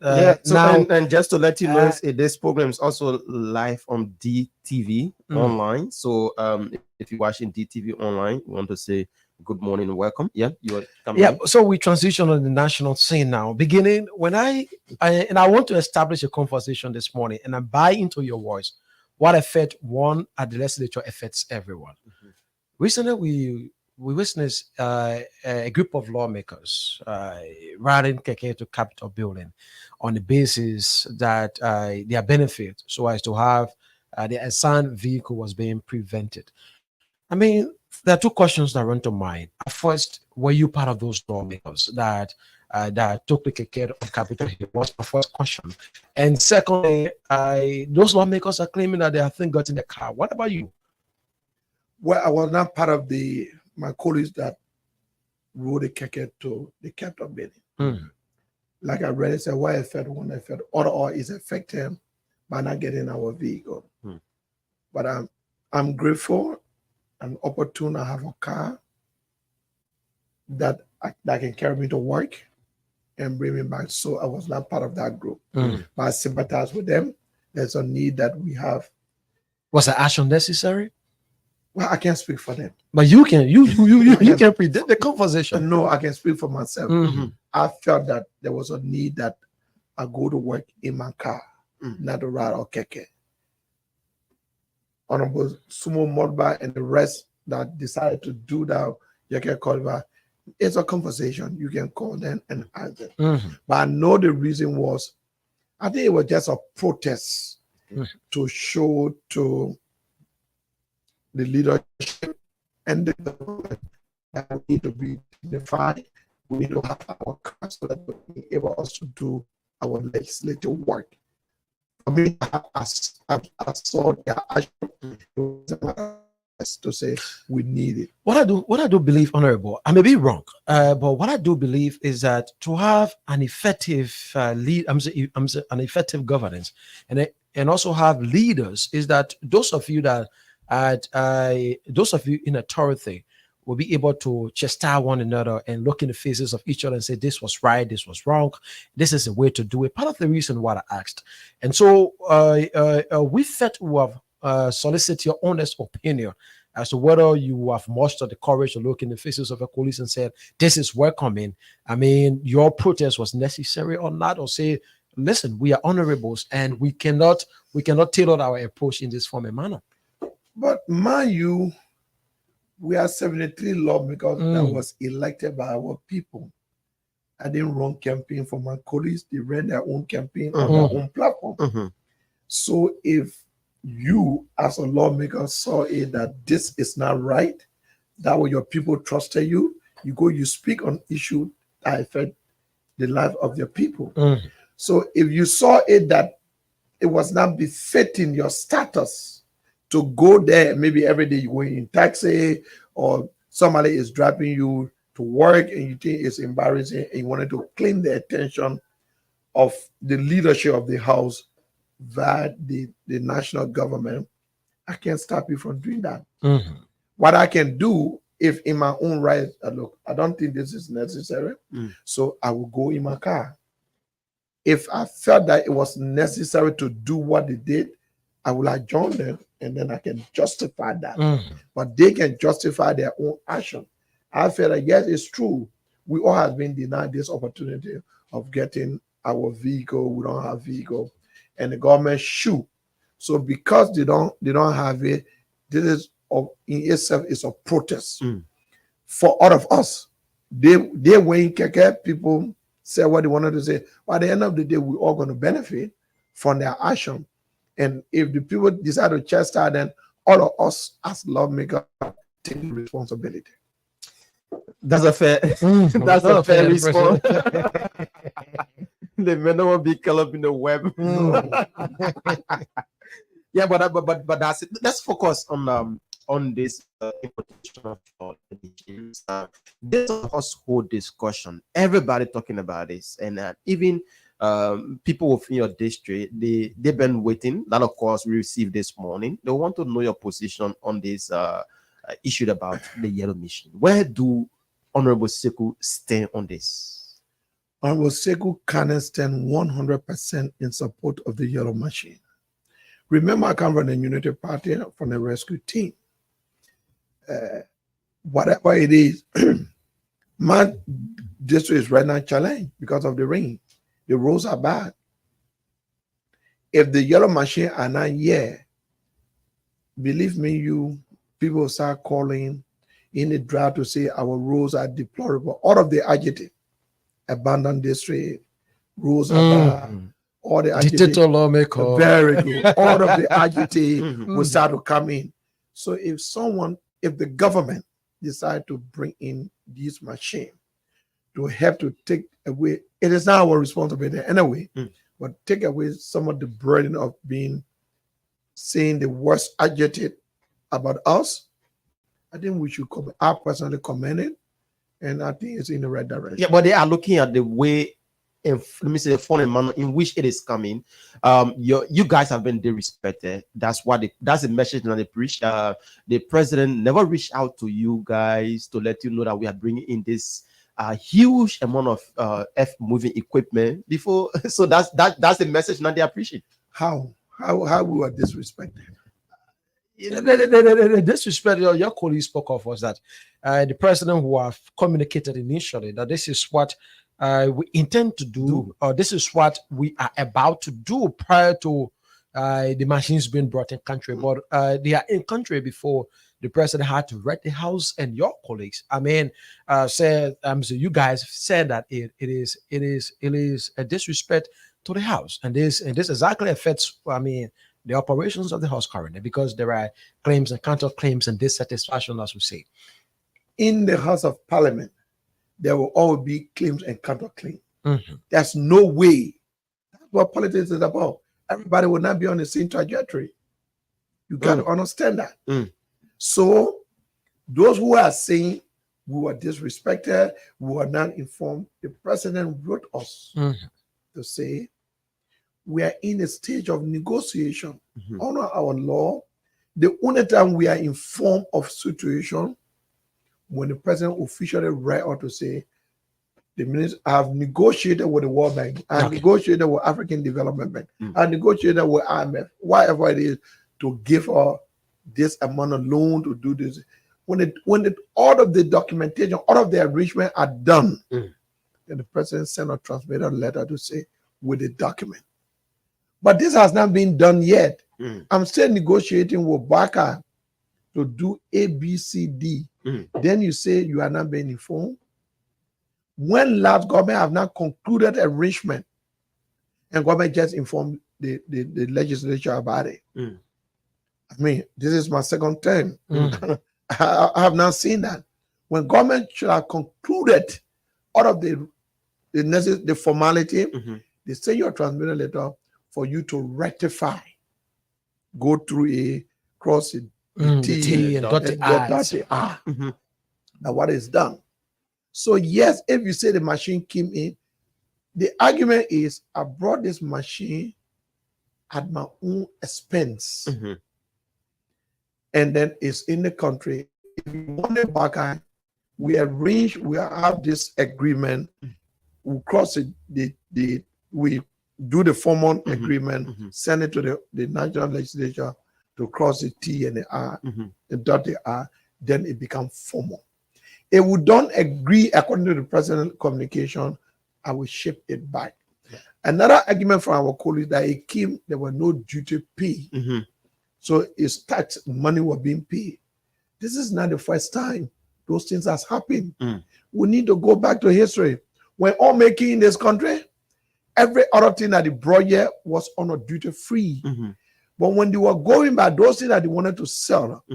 So now, and just to let you know, this program is also live on DTV online. So if you're watching DTV online, we want to say good morning and welcome. Yeah, you are coming. Yeah, so we transition on the national scene now. Beginning when I want to establish a conversation this morning, and I buy into your voice. What effect one at the legislature affects everyone. Recently, we witnessed a group of lawmakers riding Keke to Capitol building on the basis that their benefit, so as to have the assigned vehicle was being prevented. I mean, there are two questions that run to mind. First, were you part of those lawmakers that took the care of Capitol Hill? Was the first question. And secondly, those lawmakers are claiming that they have got in the car. What about you? Well, I was not part of my colleagues that rode the keke to the Capitol building. Like I read it, said why affect one effect, or is affected by not getting our vehicle. But I'm grateful and opportune. I have a car that can carry me to work and bring me back. So I was not part of that group. But I sympathize with them. There's a need that we have. Was the action necessary? Well, I can't speak for them. But you can predict the conversation. No, I can speak for myself. I felt that there was a need that I go to work in my car, not to ride or keke. Honorable Sumo Modba and the rest that decided to do that, you can call it. It's a conversation. You can call them and ask them. But I know the reason was, I think it was just a protest to show to the leadership and the government that we need to be dignified. We need to have our cars so that we be able also to do our legislative work. I mean, I saw their action to say we need it. What I do believe, Honorable, I may be wrong, but what I do believe is that to have an effective an effective governance, and also have leaders, is that those of you in authority will be able to chastise one another and look in the faces of each other and say, this was right, this was wrong, this is the way to do it. Part of the reason why I asked. And so we felt to have solicit your honest opinion as to whether you have mustered the courage to look in the faces of your colleagues and said, this is welcoming. I mean, your protest was necessary or not, or say, listen, we are honorables and we cannot tailor our approach in this form and manner. But mind you, we are 73 lawmakers that was elected by our people. I didn't run campaign for my colleagues. They ran their own campaign on their own platform. So if you as a lawmaker saw it that this is not right, that way your people trusted you, you speak on issue that affect the life of your people. So if you saw it that it was not befitting your status to go there, maybe every day you're going in taxi or somebody is dropping you to work and you think it's embarrassing and you wanted to claim the attention of the leadership of the house via the national government, I can't stop you from doing that. What I can do, if in my own right, look, I don't think this is necessary, so I will go in my car. If I felt that it was necessary to do what they did, I will adjourn them and then I can justify that. But they can justify their own action. I feel like, yes, it's true. We all have been denied this opportunity of getting our vehicle. We don't have vehicle. And the government shoot. So because they don't have it, this is in itself is a protest for all of us. They went keke, people say what they wanted to say. But at the end of the day, we're all going to benefit from their action. And if the people decide to chastise, then all of us as lawmakers take responsibility. That's a fair. That's a fair response. They may not be caught up in the web. Yeah, but that's it. Let's focus on this importation of emissions. This is a household discussion. Everybody talking about this, and even people within your district, they've been waiting. That, of course, we received this morning. They want to know your position on this issue about the yellow machine. Where do Honorable Sekou stand on this? Honorable Sekou can stand 100% in support of the yellow machine. Remember, I come from the Unity Party, from the rescue team. Whatever it is, my district is right now challenged because of the rain. The roads are bad. If the yellow machine are not here, believe me, people start calling in the drought to say our roads are deplorable. All of the adjective, abandoned district, roads are bad, all the dictator lawmaker. Very good. All of the agitated will start to come in. So if the government decide to bring in this machine to help to take away, it is not our responsibility anyway, but take away some of the burden of saying the worst adjective about us, I think we should I personally commend it, and I think it's in the right direction. Yeah, but they are looking at the way, let me say, the foreign manner in which it is coming. You guys have been disrespected. That's the message that they preach. The president never reached out to you guys to let you know that we are bringing in this huge amount of moving equipment before. So that's the message that they are preaching. How we were disrespected? The disrespect your colleague spoke of was that the president who have communicated initially that this is what we intend to do, or this is what we are about to do prior to the machines being brought in country. But they are in country before the president had to wreck the house, and your colleagues, said, so you guys said that it is a disrespect to the house, and this exactly affects, the operations of the house currently, because there are claims and counterclaims and dissatisfaction, as we say. In the House of Parliament, there will always be claims and counterclaims. There's no way. That's what politics is about. Everybody will not be on the same trajectory. You got to understand that. So those who are saying we were disrespected, we were not informed, the president wrote us to say we are in a stage of negotiation. Under our law, the only time we are informed of situation when the president officially write out to say, the minister have negotiated with the World Bank, I negotiated with African Development Bank, I negotiated with IMF, whatever it is, to give her this amount of loan to do this. When all of the documentation, all of the arrangements are done, then the president sent or transmitted a letter to say with the document. But this has not been done yet. I'm still negotiating with Baka to do A, B, C, D. Then you say you are not being informed. When last government have not concluded arrangement, and government just informed the legislature about it. This is my second term. I have not seen that. When government should have concluded all of the formality, they say your transmitted letter for you to rectify, go through cross the T and dot the I. Now what is done? So yes, if you say the machine came in, the argument is I brought this machine at my own expense, and then it's in the country. If you want it back, we have this agreement. We cross we do the formal agreement, send it to the national legislature to cross the T and the R, and dot the R, then it becomes formal. If we don't agree according to the president's communication, I will ship it back. Another argument from our colleagues that it came, there were no duty pay. So it's tax money were being paid. This is not the first time those things has happened. We need to go back to history. When all making in this country, every other thing that they brought here was on a duty free. But when they were going by those things that they wanted to sell,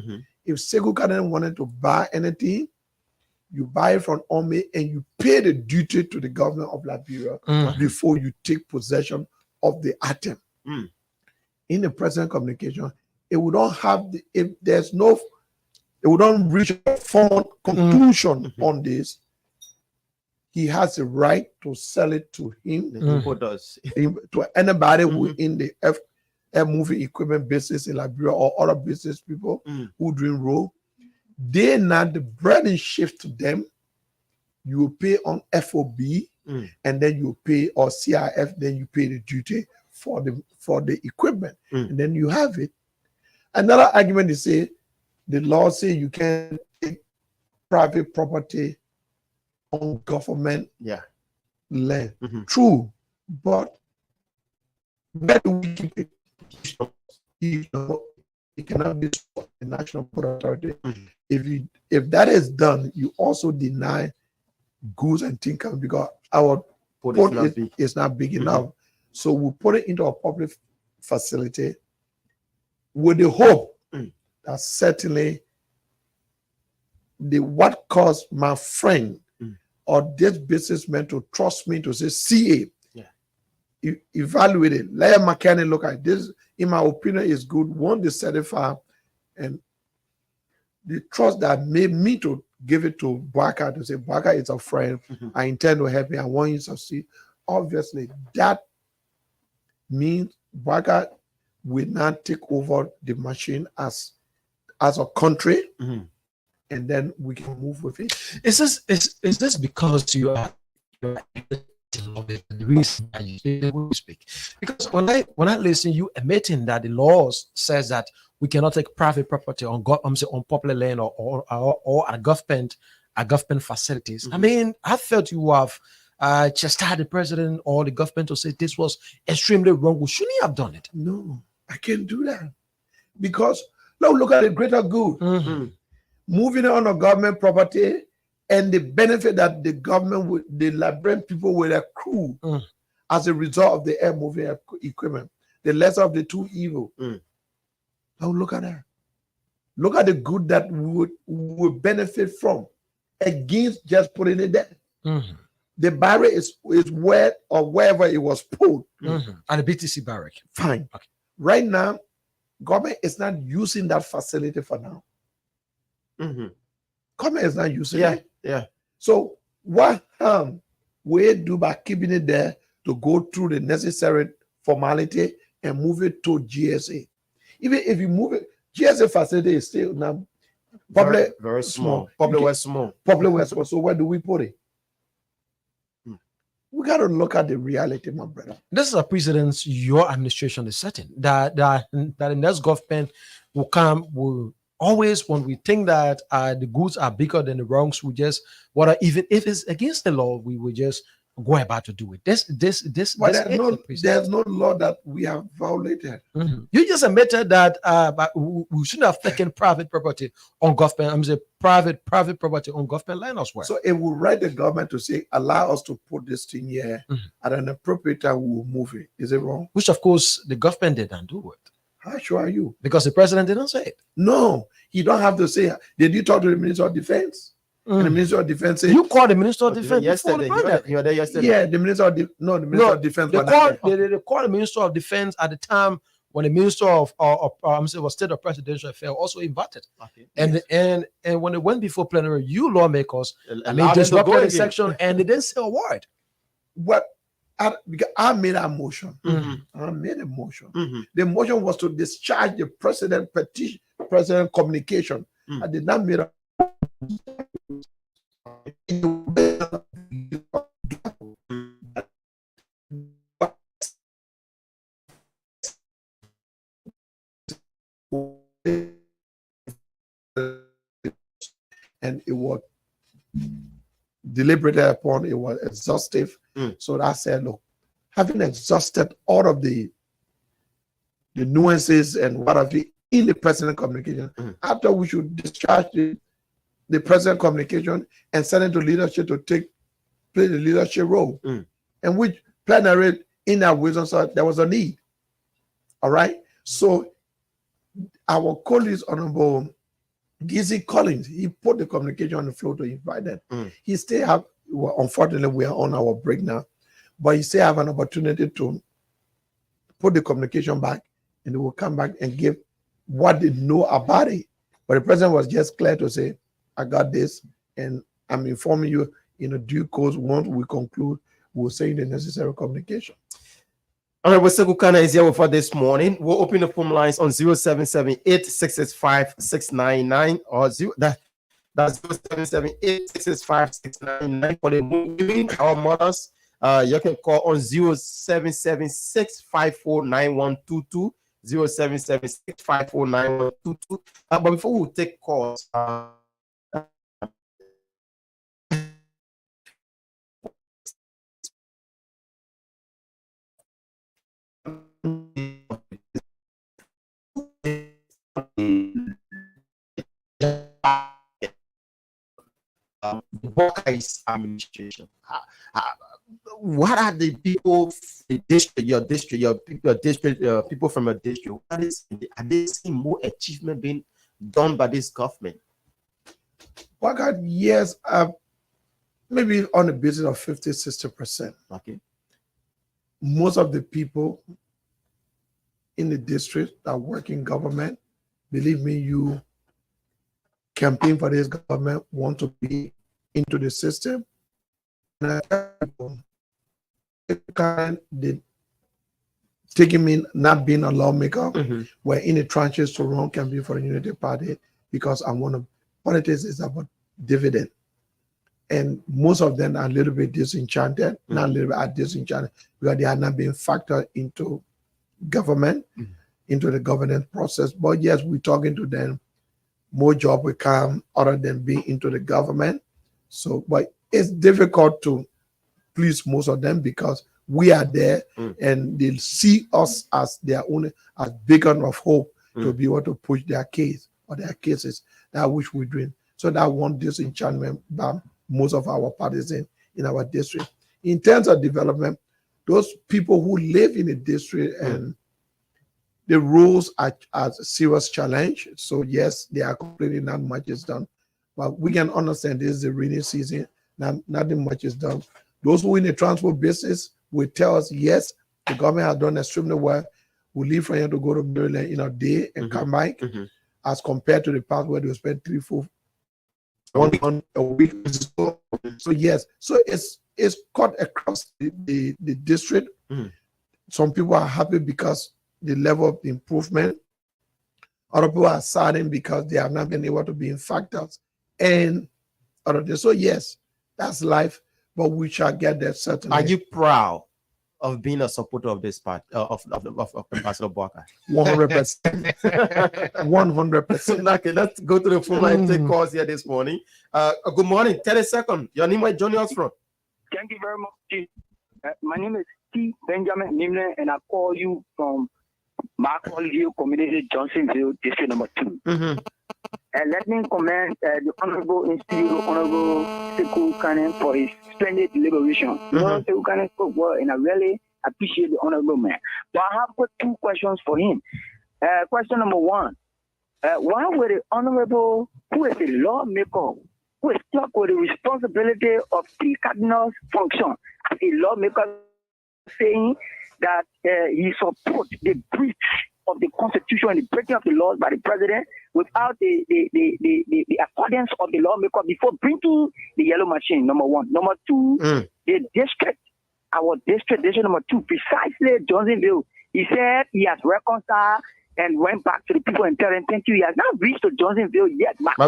if Seguka wanted to buy anything, you buy it from Ome and you pay the duty to the government of Liberia before you take possession of the item. In the present communication, it would not have it would not reach a formal conclusion on this. He has the right to sell it to him, to anybody who in the moving equipment business in Liberia or other business people who doing role. They not the burden shift to them. You pay on FOB, and then you pay or CIF. Then you pay the duty for the equipment, and then you have it. Another argument is say the law say you can take private property on government land. True, but where do we keep it? It cannot be the National Port Authority. If that is done, you also deny goods and things because our port is not big enough. So we put it into a public facility with the hope that certainly what caused my friend or this businessman to trust me to say, CA, evaluate it. Let a mechanic look at this. In my opinion, is good. One, they certify, and the trust that made me to give it to Baka to say, Baka is a friend. I intend to help you. I want you to succeed. Obviously, that means Baka will not take over the machine as a country, and then we can move with it. Is this because you are the reason that you speak? Because when I listen, you admitting that the laws says that we cannot take private property on popular land or at government facilities. I mean, I felt you have chastised the president or the government to say this was extremely wrong. We shouldn't have done it. No, I can't do that because look at the greater good. Moving on a government property and the benefit that the government, the Liberian people will accrue as a result of the air moving equipment, the lesser of the two evil. Now look at that. Look at the good that we would benefit from against just putting it there. The barrack is where or wherever it was put. And the BTC barrack. Fine. Okay. Right now, government is not using that facility for now. Government is not using it. So what we do by keeping it there to go through the necessary formality and move it to GSA? Even if you move it, GSA facility is still now public, very small. Public was small. Public was small. So where do we put it? We got to look at the reality, my brother. This is a precedence your administration is setting. That the next government will always, when we think that the goods are bigger than the wrongs, we just even if it's against the law, we will just go about to do it. But there's no law that we have violated. You just admitted that but we shouldn't have taken private property on government. I'm saying private property on government land as well. So it will write the government to say, allow us to put this thing here at an appropriate time. We will move it. Is it wrong? Which of course the government didn't do it. How sure are you? Because the president didn't say it. No, he don't have to say. Did you talk to the Minister of Defense? And the Minister of Defense said, you called the Minister of Defense yesterday. You were there yesterday. Yeah, the Minister of Minister of Defense. They called the Minister of Defense at the time when the Minister of State or Presidential Affairs also invited. And when they went before plenary, you lawmakers disrupted the section and they didn't say a word. What? I made a motion. I made a motion. The motion was to discharge the president communication. I did not make a and it was deliberated upon, it was exhaustive. So I said, look, having exhausted all of the nuances and what have you in the president communication, after we should discharge the president communication and send it to leadership to play the leadership role. And which plenary in our wisdom said there was a need. All right. So our colleague, Honorable Gizzy Collins, he put the communication on the floor to invite them. He still have, unfortunately, we are on our break now, but he still have an opportunity to put the communication back, and they will come back and give what they know about it. But the president was just clear to say, I got this, and I'm informing you in a due course. Once we conclude, we'll send the necessary communication. Honorable Sekukana is here with us this morning. We'll open the phone lines on 0778-665-699 or that's 0778-665-699 for the moving our mothers. You can call on 0776-549122. 0776-549122. But before we take calls, the Buckeyes administration. what are the people, your district, people from your district? Are they seeing more achievement being done by this government? Well, yes, maybe on the basis of 50-60%. Okay. Most of the people in the district that work in government, believe me, you campaign for this government, want to be into the system. They taking me not being a lawmaker, we're in the trenches to run campaign for the Unity Party because I want to. Politics is about dividend, and most of them are a little bit disenchanted, not a little bit disenchanted because they are not being factored into government, into the governance process. But yes, we're talking to them. More job will come other than being into the government. So, but it's difficult to please most of them because we are there and they see us as their own, as beacon of hope to be able to push their case or their cases, that which we're doing. So that one disenchantment by most of our partisans in our district. In terms of development, those people who live in the district and the rules are a serious challenge. So yes, they are completely not much is done. But we can understand this is the rainy season, nothing much is done. Those who in the transport business will tell us, yes, the government has done extremely well. We leave from here to go to Maryland in a day and come back, as compared to the past where they spend 3-4 1 a week. So yes, so it's cut across the district. Some people are happy because the level of improvement. Other people are saddened because they have not been able to be in factors and other things. So yes, that's life, but we shall get there certainly. Are you proud of being a supporter of this part of Ambassador Boakai? 100%. 100%. Okay, let's go to the phone line and take calls here this morning. Good morning. 30 seconds. Your name is joining us from. Thank you very much. My name is T. Benjamin Nimle, and I call you from Markwell Community, Johnsonville, District Number 2. And let me commend the Honorable Institute, Honorable Sekou Kane for his splendid deliberation. Sekou Kane spoke well, and I really appreciate the Honorable man. But I have got 2 questions for him. Question number 1. Why would the Honorable, who is a lawmaker, who is stuck with the responsibility of 3 cardinal functions as a lawmaker, saying that he supports the breach of the Constitution and the breaking of the laws by the president without the accordance of the lawmaker before bringing the yellow machine, number 1. Number 2, the district, our district number 2, precisely Johnsonville, he said he has reconciled and went back to the people and tell them thank you. He has not reached to Johnsonville yet. I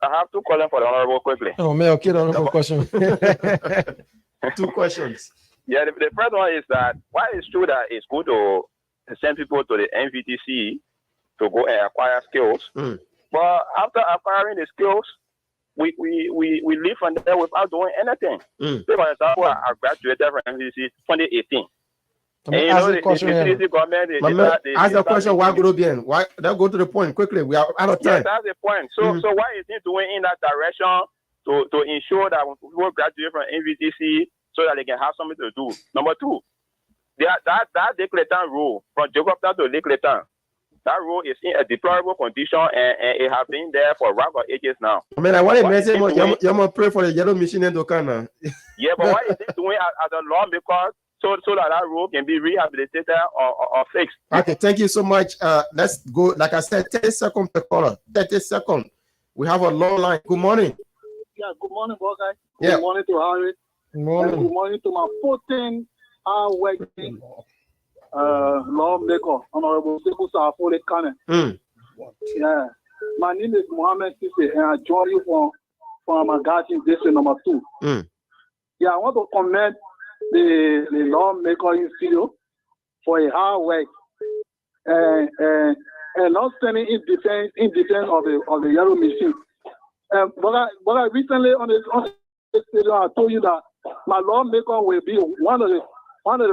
have 2 questions for the Honorable quickly. Oh, man, okay, the Honorable question. 2 questions. Yeah, the first one is that why it's true that it's good to send people to the NVTC to go and acquire skills. But after acquiring the skills, we leave from there without doing anything. Say, for example, I graduated from NVTC 2018. Ask the question. Why go to why? Let's go to the point quickly. We are out of time. Yes, that's the point. So why is he doing in that direction to ensure that when people graduate from NVTC so that they can have something to do? Number 2, that Lake Letan road from Jacobstown to Lake Letan, that road is in a deplorable condition and it has been there for around ages now. I mean, I want to mention you're going to pray for the yellow machine in Dokana. Yeah, but why is he doing as a lawmaker? So that road can be rehabilitated or fixed. Okay, thank you so much. Let's go. Like I said, 30 seconds per caller. 30 seconds. We have a long line. Good morning. Yeah, good morning, Boakai. Yeah. Good morning to Harry. Good morning. Good morning to my 14 working lawmaker, Honorable Sekou Sarfole Kane. Yeah. My name is Mohammed Sisse, and I join you from Amagati District Number 2. Yeah, I want to commend the lawmaker in studio for a hard work and not standing in defense of the yellow machine. But I recently on the I told you that my lawmaker will be one of the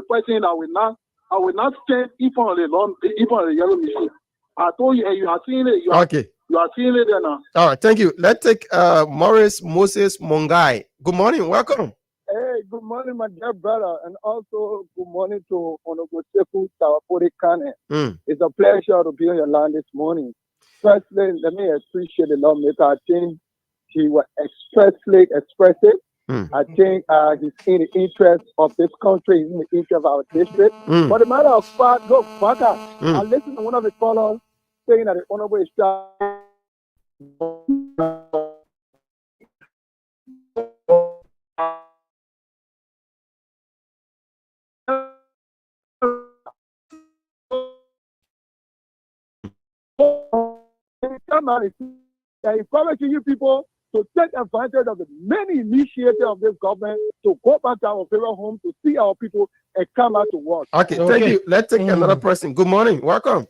persons that I will not stand in front of the yellow machine. I told you, and you are seeing it. You are seeing it there now. All right, thank you. Let's take Morris Moses Mongai. Good morning, welcome. Hey, good morning, my dear brother, and also good morning to Honorable Sekou Tawapori Kane. It's a pleasure to be on your land this morning. Firstly, let me appreciate the lawmaker. I think he was expressly expressive. I think he's in the interest of this country, in the interest of our district. But the matter of fact, look, Baka, I listened to one of the callers saying that the Honorable is encouraging you people to take advantage of the many initiatives of this government to go back to our favorite home to see our people and come out to work. Okay, thank you. Let's take another person. Good morning, welcome.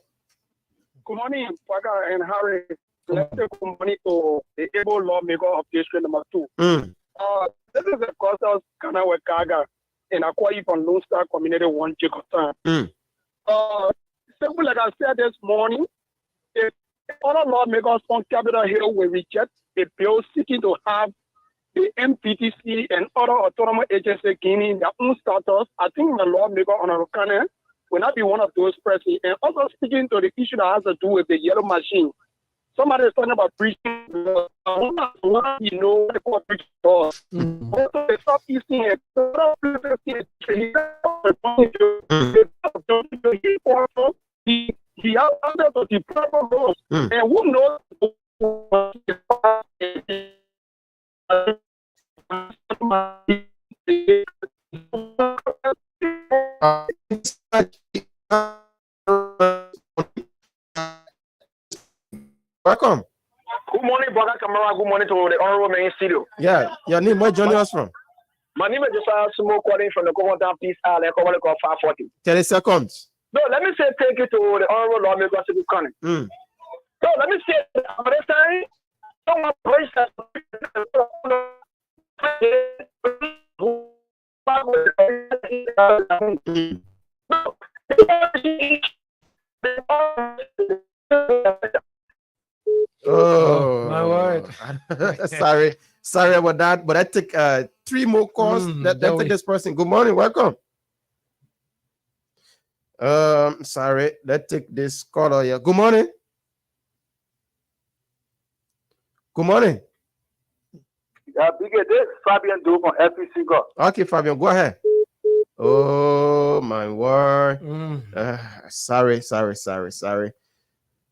Good morning, Paga and Harry. Let's take good morning to the able lawmaker of district number 2. This is the Costas Kanawe Kaga in Akwa from Lone Star Community 1 Jacob. Simple like I said this morning, if other lawmakers on Capitol Hill will reject a bill seeking to have the MPTC and other autonomous agencies gaining their own status, I think the lawmaker on Arukane will not be one of those persons. And also speaking to the issue that has to do with the yellow machine. Somebody is talking about preaching. You know what the court preaching does. Also, the Southeastern and he has under the proper rules. And who knows welcome. Good morning, Brother Kamara. Good morning to the Honorable Main Studio. Yeah, your name, where joining us from? My name is Josiah Sumo, calling from the Commandant Peace Island, call 540. 30 seconds. No, let me say thank you to the Honorable Lawmaker Sekou Kane. So let me say, at this time, someone Oh my word. sorry about that, but I take 3 more calls. Let's take this person. Good morning, welcome. Sorry, let's take this caller here. Good morning. Good morning. This Fabian Do from FPC Go. Okay, Fabian, go ahead. Oh my word. Sorry.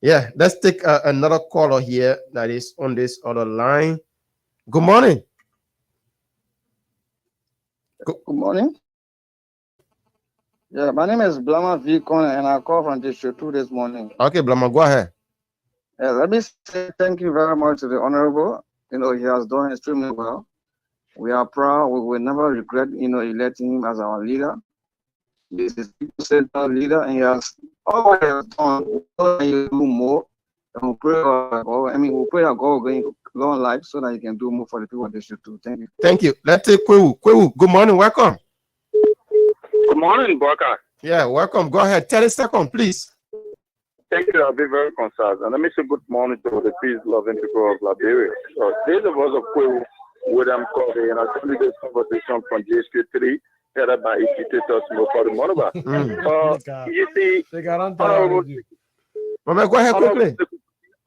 Yeah, let's take another caller here that is on this other line. Good morning. Good morning. Yeah, my name is Blama V. Connor, and I call from District 2 this morning. Okay, Blama, go ahead. Yeah, let me say thank you very much to the Honorable. You know, he has done extremely well. We are proud. We will never regret, electing him as our leader. He is a people-centered leader, and he has always done do more. And we pray, we pray that God will bring long life so that he can do more for the people of District 2. Thank you. Thank you. Let's take Kwewu. Kwewu, good morning. Welcome. Good morning, Baka. Yeah, welcome. Go ahead. 30 seconds, please. Thank you. I'll be very concise. And let me say good morning to the peace-loving people of Liberia. So, this was a Kwewu, William Covey, and I started this conversation from JSK3, headed by Ikitetos Mokori Monoba. You see, go ahead quickly.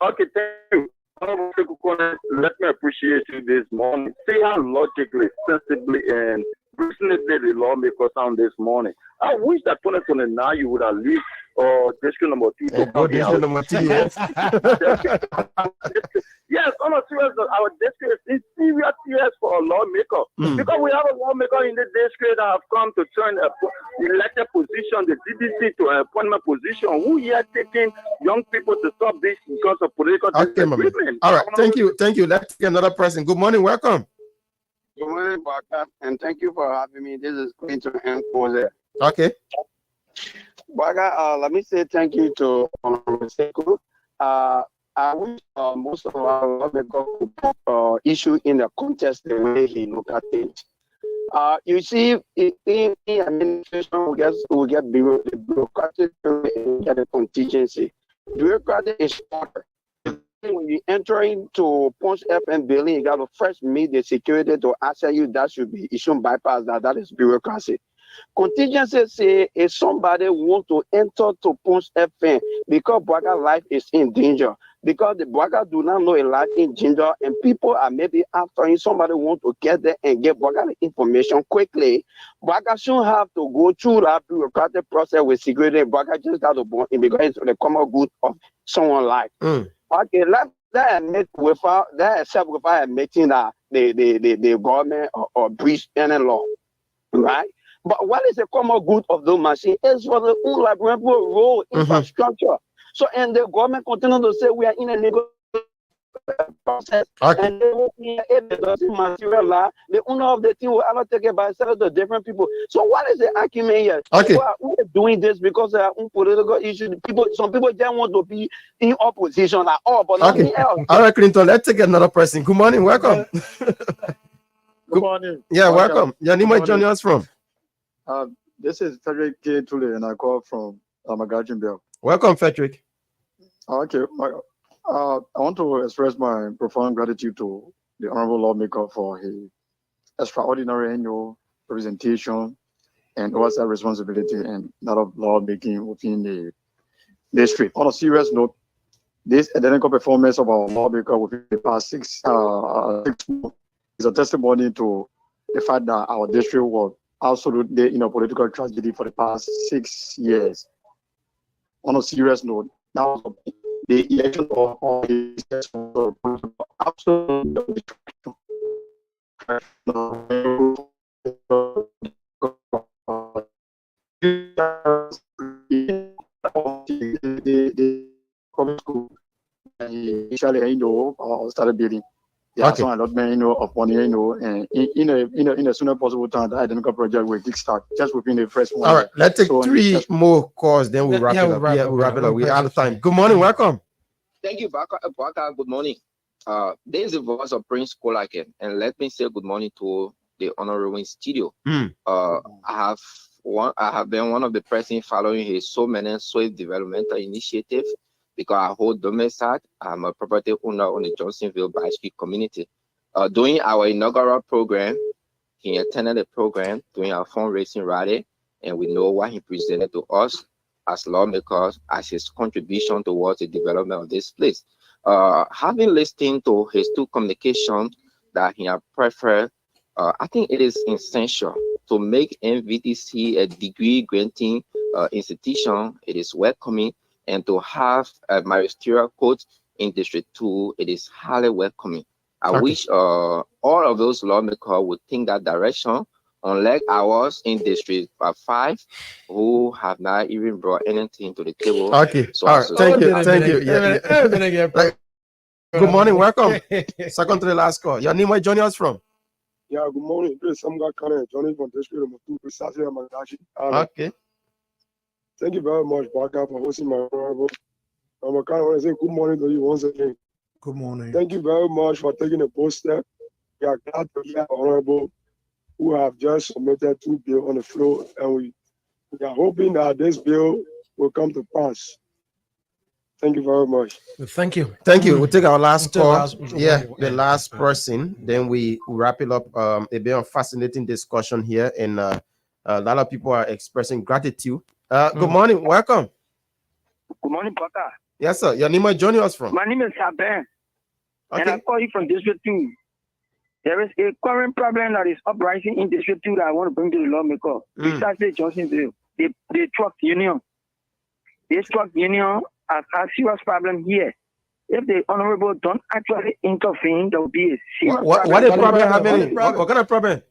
Okay, thank you. Let me appreciate you this morning. See how logically, sensibly, and reasonably the lawmakers sound this morning. I wish that 2029 you would have leave district number 2. District number 2, yes. Yes, on a serious note, our district is serious for a lawmaker. Because we have a lawmaker in the district that have come to turn a elected position, the DDC, to an appointment position. Who here taking young people to stop this because of political disagreement? All right, thank you. Let's get another person. Good morning, welcome. Good morning, Baka, and thank you for having me. This is Quinton M. Pose. Okay. Baka, let me say thank you to Honorable Sekou. I wish most of our lawmakers could issue in the context the way he look at things. You see, in administration, we get bureaucratic, we get a contingency. Bureaucratic is shorter. When you enter into Punch FM building, you got to first meet the security to answer you. That should be, you shouldn't bypass that. That is bureaucracy. Contingency say if somebody want to enter to Punch FM because Bwaka life is in danger, because the Bwaka do not know a life in danger, and people are maybe after him, somebody want to get there and get Bwaka the information quickly, Bwaka shouldn't have to go through that bureaucratic process with security. Bwaka just got to born in because it's the common good of someone's life. Okay, that admit without that except without admitting that the government or breach any law, right? But what is the common good of the machine? It's for the unlibrary role infrastructure. So, and the government continue to say we are in a negotiation process. And if it doesn't materialize, the owner of the thing will allocate it by sell it to different people. So, what is the argument here? People are doing this because they are political issues. Some people just want to be in opposition at all, but nothing else. All right, Clinton, let's take another person. Good morning, welcome. Good morning. Yeah, welcome. Your name is joining us from? This is Frederick K. Tule, and I call from Magajin Bell. Welcome, Frederick. Okay. I want to express my profound gratitude to the Honorable Lawmaker for his extraordinary annual representation and oversight responsibility and that of lawmaking within the district. On a serious note, this identical performance of our lawmaker within the past 6 months is a testimony to the fact that our district was absolutely in a political tragedy for the past 6 years. On a serious note, now the election of all these absolutely initially, started building. Yeah, so a lot of money, and in a sooner possible time, the identical project will kickstart just within the first 1 year. All right, let's take 3 more calls, then we'll wrap it up. We'll wrap it up. We're out of time. Good morning, welcome. Thank you, Bwaka. Good morning. This is the voice of Prince Kolaken, and let me say good morning to the honorable studio. I have been one of the person following his so many swift developmental initiatives. Because I hold domicile, I'm a property owner on the Johnsonville Bay Street community. During our inaugural program, he attended the program during our fundraising rally, and we know what he presented to us as lawmakers as his contribution towards the development of this place. Having listened to his 2 communications that he had preferred, I think it is essential to make MVTC a degree granting institution. It is welcoming. And to have a magisterial court in District 2, it is highly welcoming. I wish all of those lawmakers would think that direction, unlike ours in District 5, who have not even brought anything to the table. Okay, so all right. Thank you. Good morning, welcome. Second to the last call. Your name, where joining us from? Yeah, good morning. This is Samga Kane, joining from District number 2, precisely Magashi. Okay. Thank you very much, Bwaka, for hosting my honorable. I want to say good morning to you once again. Good morning. Thank you very much for taking a bold step. We are glad to hear honorable who have just submitted 2 bills on the floor, and we are hoping that this bill will come to pass. Thank you very much. Thank you. Thank you. We'll take our last call. The last person. Then we wrap it up. A bit of fascinating discussion here, and a lot of people are expressing gratitude. Good morning, welcome. Good morning, Bwaka. Yes, sir. Your name is joining us from? My name is Sabin, and I call you from District 2. There is a current problem that is uprising in District 2 that I want to bring to the lawmaker. Precisely Johnsonville, the truck union. This truck union has a serious problem here. If the honorable don't actually intervene, there will be a serious problem. What is the problem happening? What kind of problem?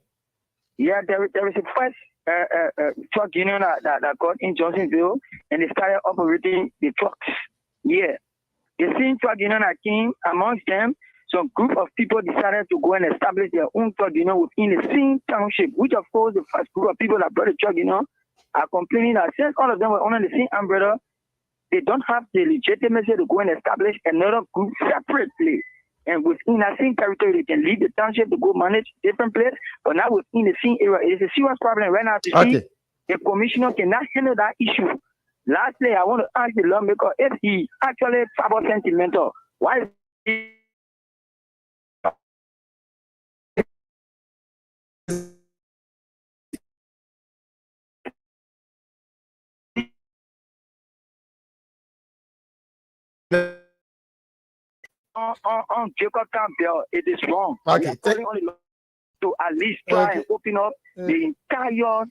Yeah, there is a first truck union that got in Johnsonville, and they started operating the trucks. Yeah. The same truck union that came amongst them, some group of people decided to go and establish their own truck union within the same township, which of course the first group of people that brought the truck union are complaining that since all of them were under the same umbrella, they don't have the legitimacy to go and establish another group separately. And within that same territory, they can leave the township to go manage different place. But now within the same area, it is a serious problem right now to see the commissioner cannot handle that issue. Lastly, I want to ask the lawmaker if he actually travel sentimental. Why is he on Jacob Campbell? It is wrong. Okay. To at least try and open up the entire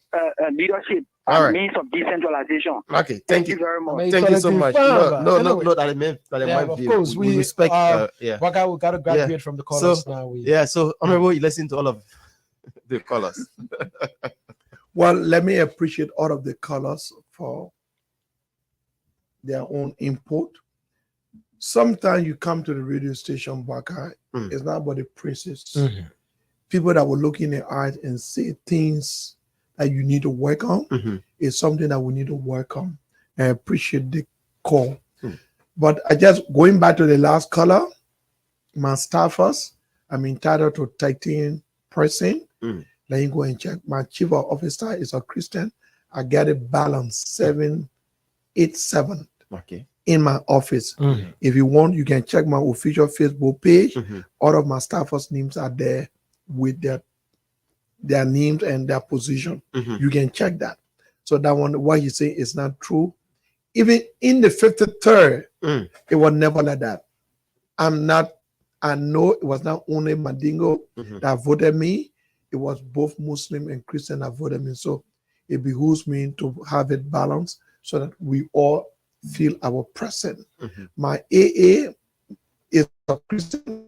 leadership means of decentralization. Okay, thank you very much. Thank you so much. No, that I meant of course, we respect. Waka, we got to graduate from the callers now. So honorable, you listen to all of the callers. Well, let me appreciate all of the callers for their own input. Sometimes you come to the radio station, Waka, it's not about the praises. People that will look in the eyes and say things that you need to work on is something that we need to work on. I appreciate the call. But I just going back to the last caller, my staffers, I'm entitled to 13%. Let me go and check. My chief of officer is a Christian. I get a balance 787 in my office. If you want, you can check my official Facebook page. All of my staffers' names are there with their names and their position. You can check that. So that one, what you say is not true. Even in the 53rd, it was never like that. I know it was not only Mandingo that voted me, it was both Muslim and Christian that voted me. So it behooves me to have it balanced so that we all feel our presence. My AA is a Christian.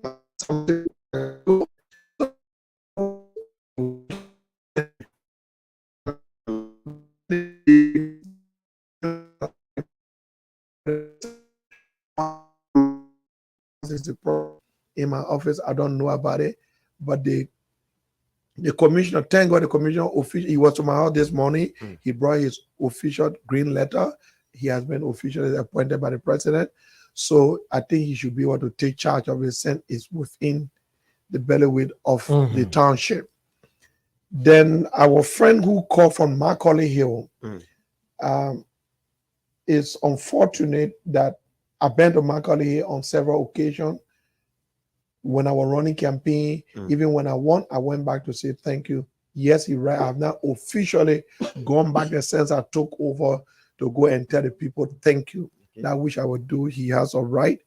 In my office, I don't know about it, but the commissioner, thank God, the commissioner official, he was to my house this morning. He brought his official green letter. He has been officially appointed by the president, so I think he should be able to take charge of his sense. Is within the bailiwick of the township. Then our friend who called from Macaulay Hill, it's unfortunate that I've been to Macaulay Hill on several occasions. When I was running campaign, even when I won, I went back to say thank you. Yes, he's right. I've not officially gone back in the sense I took over to go and tell the people thank you. That which I would do. He has a right.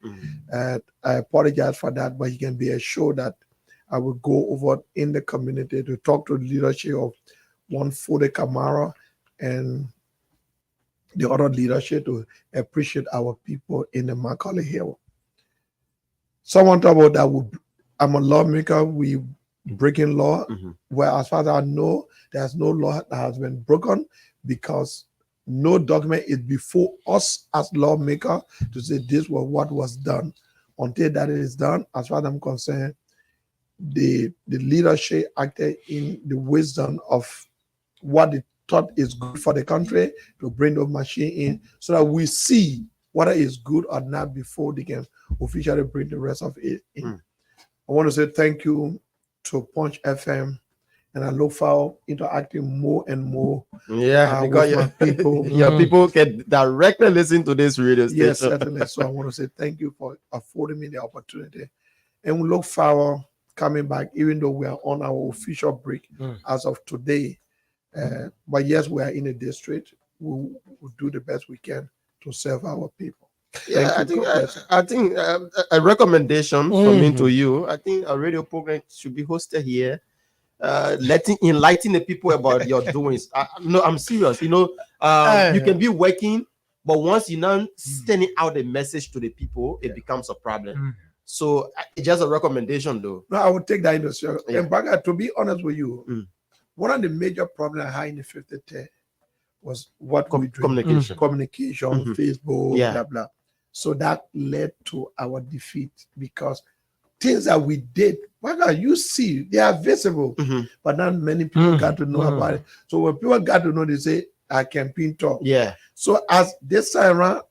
And I apologize for that, but he can be assured that I will go over in the community to talk to the leadership of one Fode Kamara and the other leadership to appreciate our people in the Macaulay Hill. Someone talk about that. I'm a lawmaker. We breaking law. Well, as far as I know, there's no law that has been broken because no document is before us as lawmaker to say this was what was done. Until that is done, as far as I'm concerned, the leadership acted in the wisdom of what they thought is good for the country to bring the machine in so that we see whether it's good or not before they can officially bring the rest of it in. I want to say thank you to Punch FM, and I look forward to interacting more and more. Because people. Your people can directly listen to this radio station. Yes, certainly. So I want to say thank you for affording me the opportunity, and we look forward coming back, even though we are on our official break as of today. But yes, we are in a district. We'll do the best we can to serve our people. I think a recommendation from me to you. I think a radio program should be hosted here, enlighten the people about your doings. No, I'm serious. You can be working, but once you're not sending out a message to the people, it becomes a problem. So it's just a recommendation, though. No, I would take that into serious. And Baga, to be honest with you, one of the major problems I had in the 50th was what we do. Communication, Facebook, blah, blah. So that led to our defeat because things that we did, Baga, you see, they are visible, but not many people got to know about it. So when people got to know, they say, I campaign talk. Yeah. So as this time around,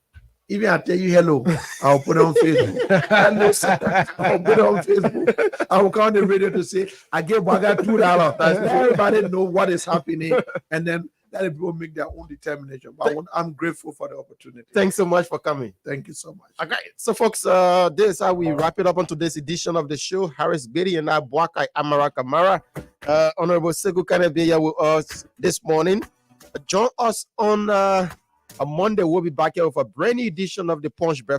Even I tell you hello, I'll put it on Facebook. Hello, sir. I'll put it on Facebook. I will call on the radio to say, I gave Baga $2. Let everybody know what is happening. And then let people make their own determination. But I'm grateful for the opportunity. Thanks so much for coming. Thank you so much. Okay, so folks, this is how we wrap it up on today's edition of the show. Harris Biddy and I, Boakai Amara Kamara. Honorable Sekou Kane be here with us this morning. Join us on a Monday. We'll be back here with a brand new edition of the Punch Breakfast.